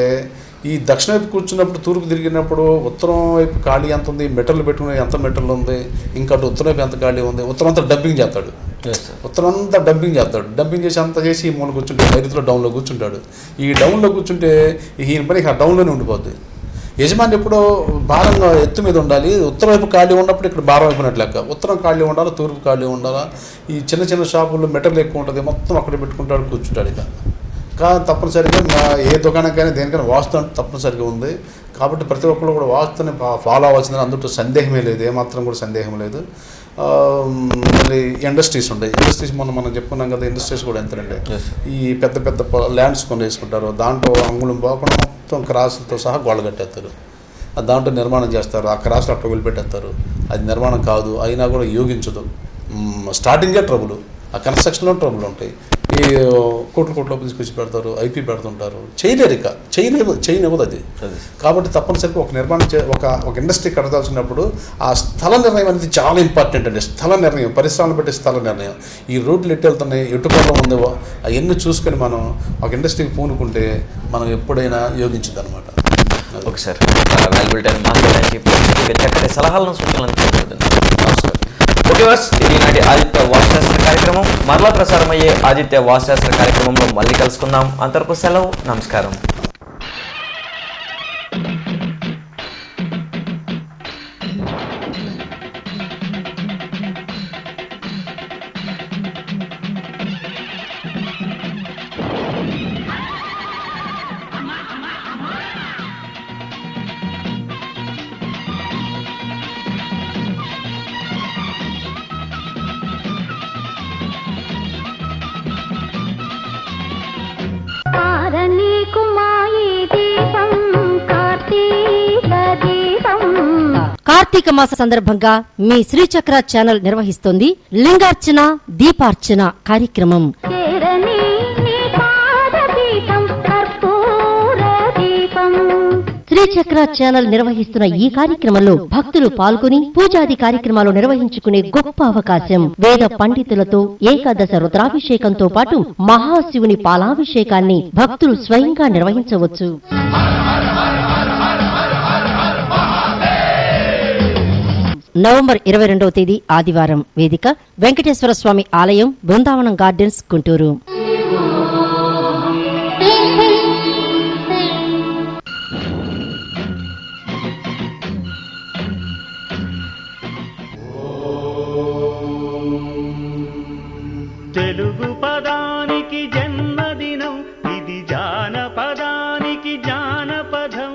ఈ దక్షిణ వైపు కూర్చున్నప్పుడు తూర్పు తిరిగినప్పుడు ఉత్తరం వైపు ఖాళీ ఎంత ఉంది, మెటర్లు పెట్టుకునే ఎంత మెటర్లు ఉంది, ఇంకా అటు ఉత్తరం వైపు ఎంత ఖాళీ ఉంది, ఉత్తరం అంతా డంపింగ్ చేస్తాడు. ఉత్తరం అంతా డంపింగ్ చేసి అంతా చేసి ఈ మూల కూర్చుంటాడు, నైరుతిలో డౌన్లో కూర్చుంటాడు. ఈ డౌన్లో కూర్చుంటే ఈయన పని ఆ డౌన్లోనే ఉండిపోద్ది. యజమాని ఎప్పుడో భారంగా ఎత్తు మీద ఉండాలి. ఉత్తరం వైపు ఖాళీ ఉన్నప్పుడు ఇక్కడ భారం అయిపోయినట్లు లెక్క. ఉత్తరం ఖాళీ ఉండాలా, తూర్పు ఖాళీ ఉండాలా. ఈ చిన్న చిన్న షాపుల్లో మెటర్లు ఎక్కువ ఉంటుంది, మొత్తం అక్కడ పెట్టుకుంటాడు, కూర్చుంటాడు. ఇక కానీ తప్పనిసరిగా ఏ దుకాణానికైనా దేనికైనా వాస్తు అంటే తప్పనిసరిగా ఉంది. కాబట్టి ప్రతి ఒక్కరు కూడా వాస్తుని ఫాలో అవ్వాల్సిందని అందులో సందేహమే లేదు, ఏమాత్రం కూడా సందేహం లేదు. మళ్ళీ ఇండస్ట్రీస్ ఉంటాయి. ఇండస్ట్రీస్ మనం చెప్పుకున్నాం కదా, ఇండస్ట్రీస్ కూడా ఎంతండి ఈ పెద్ద పెద్ద ల్యాండ్స్ కొని వేసుకుంటారు. దాంట్లో అంగుళం పోకుండా మొత్తం క్రాసులతో సహా గోడ కట్టేస్తారు. దాంట్లో నిర్మాణం చేస్తారు. ఆ క్రాసులు అట్లా వదిలిపెట్టేస్తారు. అది నిర్మాణం కాదు, అయినా కూడా యోగించదు. స్టార్టింగే ట్రబుల్, ఆ కన్స్ట్రక్షన్లో ట్రబుల్ ఉంటాయి. ఈ కోట్లు తీసుకొచ్చి పెడతారు, ఐపీ పెడుతుంటారు. చేయలేరు, ఇక చేయనివ్వదు అది. కాబట్టి తప్పనిసరిగా ఒక నిర్మాణం ఒక ఇండస్ట్రీ కట్టదాల్సినప్పుడు ఆ స్థల నిర్ణయం అనేది చాలా ఇంపార్టెంట్ అండి. స్థల నిర్ణయం, పరిశ్రమలు బట్టి స్థల నిర్ణయం. ఈ రోడ్లు ఎటు వెళ్తున్నాయి, ఎటుకోవడం ఉందో అవన్నీ చూసుకొని మనం ఒక ఇండస్ట్రీకి పూనుకుంటే మనం ఎప్పుడైనా యోగించదు అనమాట. ఓకే సార్, వాల్యుబుల్ టైం మాట్లాడడానికి చక్కటి సలహాలను సూచనలు నమస్కారం. ఓకే వర్స్, ఇది నాటి ఆదిత్య వాస్తుశాస్త్ర కార్యక్రమం. మరలా ప్రసారమయ్యే ఆదిత్య వాస్తుశాస్త్ర కార్యక్రమంలో మళ్ళీ కలుసుకుందాం. అంతవరకు సెలవు, నమస్కారం. కార్తీక మాస సందర్భంగా మీ శ్రీచక్ర ఛానల్ నిర్వహిస్తోంది లింగార్చన దీపార్చన కార్యక్రమం. శ్రీచక్ర ఛానల్ నిర్వహిస్తున్న ఈ కార్యక్రమంలో భక్తులు పాల్గొని పూజాది కార్యక్రమాలు నిర్వహించుకునే గొప్ప అవకాశం. వేద పండితులతో ఏకాదశ రుద్రాభిషేకంతో పాటు మహాశివుని పాలాభిషేకాన్ని భక్తులు స్వయంగా నిర్వహించవచ్చు. నవంబర్ 22వ తేదీ ఆదివారం. వేదిక వెంకటేశ్వర స్వామి ఆలయం, బృందావనం గార్డెన్స్, గుంటూరు. తెలుగు పదానికి జన్మదినం, ఇది జానపదానికి జానపదం.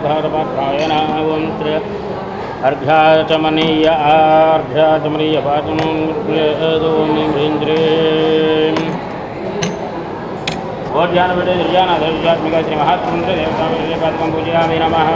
घातपात्रायण ओं श्री अर्घ्याचमनीय आर्घ्याचमनीय पाचमं ओज्ञानपीठे दुर्यानाथात्मिका श्री महात्मंत्र देवतापादकं पूजयामि नमः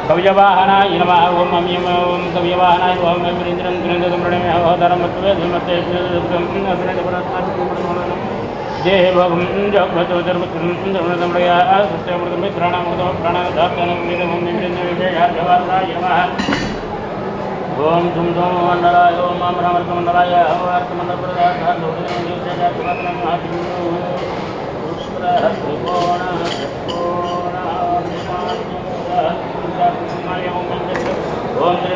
कविजवाहनाय नमः ओम अम्यम ओम कविजवाहनाय ओम महेंद्रं गुणगमरणं अवतारं मत्वे देह भगं जगतो धर्मं धर्मदमया सत्यमृतं प्राणामृतं प्राणादात्तनं वेदं महेंद्रं विजयार्घवासाय नमः ओम धूम धूम मंडलाय ओम अमृतमंडलाय अमृतमंडलप्रदाय लोकं विजयार्घवासाय ओम श्री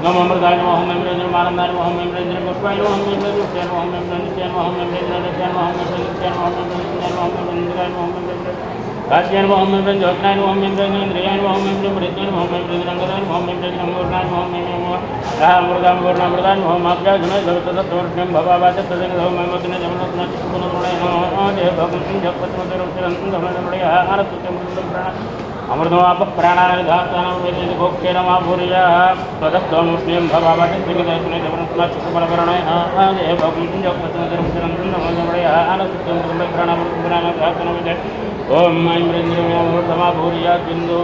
नमोमृताय मोहम महेंद्र मानंदाय मोहम महेंद्र पुष्पाय मोहम महेंद्र जैन मोहम महेंद्र मोहम महेंद्र जैन मोहम महेंद्र राजैन मोहम महेंद्र ज्योत्नाय मोहम महेंद्र इंद्रियाय मोहम महेंद्र मृत्युन मोहम महेंद्र रंगदाय मोहम महेंद्र नमोर्नाय मोहम महेंद्र रामृताम वर्णामृताय मोहम अभ्यास गुण जगततत्वर्षं भवावाच तदेन धर्ममतन जमनतन चित्तपुनरुणय देव भगवन् जगत्पतिमतरुक्षरं आरतुत्यमृतं प्राण अमृतमाप प्राणाय धातानं वेदित भोक्ष्ये नमः भूरियः तदत्तमुष्ण्यं भवावाच त्रिगदर्शने जमनतन चित्तपुनरुणय देव भगवन् जगत्पतिमतरुक्षरं आरतुत्यमृतं प्राणाय धातानं वेदित ओम ऐन्द्रियमा भूरिया बिंदु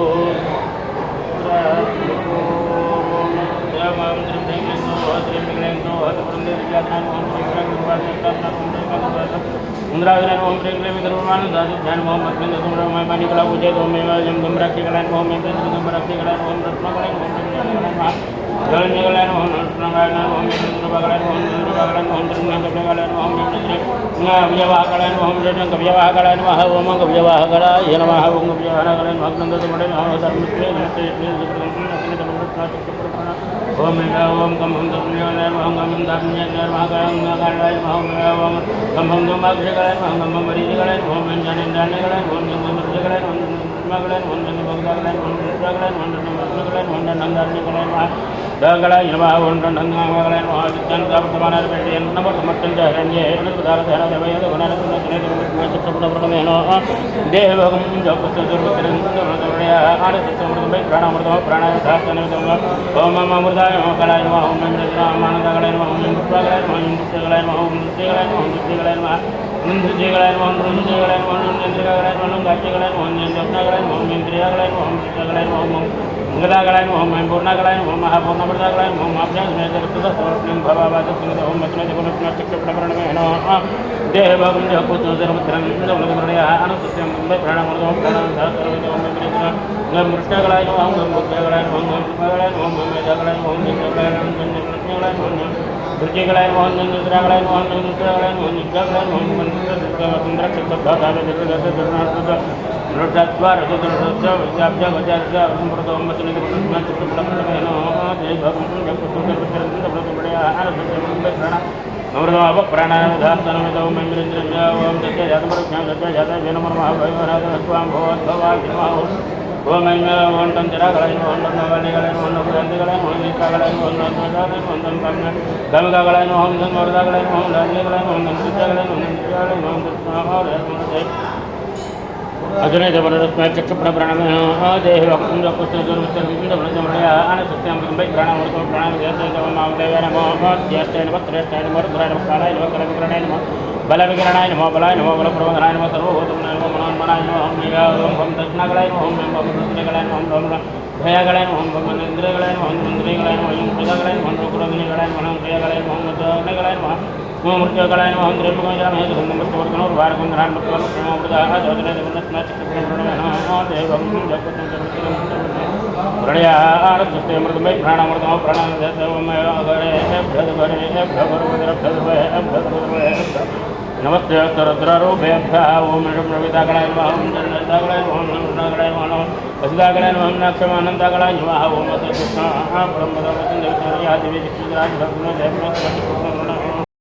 इंद्राग्रहण ओम प्रेम प्रेम धर्मान दादी ध्यान मोहम्मद बिन सुमरम मानी कला पूजे ओम मेव जम दम रक्षी कलान ओम मेव बिन दम रक्षी कलान ओम रत्नकलान ओम जलकलान जलकलान ओम रत्नकलान ओम मेव द्रवकलान ओम द्रवकलान ओम द्रवकलान ओम मेव कव्यवाहकलान ओम कव्यवाहकलान ओम कव्यवाहकलाय नमः ओम कव्यवाहकलान भक्तंद सुमरे नमः धर्मस्ते नमस्ते ओम ओम कम हम धर्मज्ञान ओम कम धर्मज्ञान महाकाय ओम कम हम धर्मज्ञान ओम कम मरीजगलान ओम ज्ञानेन्द्रगलान ओम मरीजगलान ओम मगलान ओम भगदागलान ओम भगदागलान ओम मगलान ओम नंदरगलान दगलाय नमः ओम नंदगलान ओम चित्तन वर्तमानार पेटे नमो समर्थन जहरण्ये अनुदार धरा देवय गुणान सुनने चित्तपुर प्रमेनो देवगम जपत दुर्वतरन दुर्वतरया आनंद समृद्धि प्राणामृत प्राणाय धातन ओम अमृताय ओम कलाय नमः ओम नंदगलाय नमः ओम पुष्पगलाय नमः ओम पुष्पगलाय नमः ओम नृत्यगलाय नमः ओम नृत्यगलाय नमः नृत्यगलाय नमः ओम नृत्यगलाय नमः ओम चंद्रगलाय नमः ओम गायगलाय नमः ओम जपनागलाय नमः ओम इंद्रियगलाय नमः ओम चित्तगलाय नमः ओम गदागलाय नमः ओम पूर्णगलाय नमः ओम महापूर्णमृतगलाय नमः ओम अभ्यासमेतरतः समर्पणं भवावाचस्मिन् ओम मत्नदेवनः चक्रप्रकरणमेन देवगं जपत सर्वत्रं नवलग्नया अनुसत्यं प्राणामृतं प्राणाधातरविद ओम मृष्टगलाय नमः ओम मुक्तगलाय नमः ओम पुष्पगलाय नमः ओम मेधगलाय नमः ओम चंद्रगलाय नमः ओम चंद्रगलाय नमः ओम ऋचिगलाय नमः ओम चंद्रगलाय नमः ओम चंद्रगलाय नमः ओम नित्यगलाय नमः ओम चंद्रक्षत्रधातावेदगलाय नृत्यद्वार सुदर्शस्य विद्याभ्य गजास्य संप्रतो मत्नदेवनः चक्रप्रकरणमेन देवगं जपत सर्वत्रं आनन्दस्य नवरदाव प्राणाधातनमिद ओम इंद्रज्ञ ओम दत्ते जातमरुभ्यां दत्ते जाताय नमः महाभैवराजस्वां भवद्भवादिमः ओम ओम तंजरागलाय ओम नवलिगलाय ओम नवगंधगलाय ओम निकागलाय ओम नंदगलाय ओम नंदगलाय गमगलाय ओम नंदगलाय ओम लालिगलाय ओम नंदगलाय ओम नंदगलाय ओम नंदगलाय अजने देवनस्मै चक्रप्रकरणमेन देवगं जपत सर्वत्रं आनन्दस्य प्राणामृतं प्राणादेवमावदेव नमः ज्येष्ठाय नमः श्रेष्ठाय नमः रुद्राय नमः कालाय नमः कलविकरणाय नमः बलविकरणाय नमः बलाय नमः बलप्रबोधनाय नमः सर्वभूतमनाय नमः मनोन्मनाय नमः ओम दक्षिणागलाय नमः ओम रुद्रगलाय नमः ओम भयगलाय नमः ओम इंद्रगलाय नमः ओम इंद्रियगलाय नमः ओम प्रजागलाय नमः ओम कुलग्निगलाय नमः ओम क्रियागलाय नमः ओम मृतगलाय नमः ओम मृत्युगलाय नमः ओम द्रव्यगलाय नमः ओम मृत्युवर्धनो वारकुंद्रान मृत्युवर्धनो अजने देवनस्मै चक्रप्रकरणमेन देवगं जपत सर्वत्रं प्रणयानन्दस्य मृतमय प्राणामृतं प्राणादेव ओम अगरे भद्गरे भद्गरे नमस्ते रुद्ररूपेभ्यः ओम रविदागलाय नमः ओम चन्द्रदागलाय नमः ओम नन्दगलाय नमः वसुदागलाय नमः ओम नक्षमानन्दागलाय नमः ओम कृष्ण ब्रह्मदेवचन्द्रयादिविचित्राज भगवन्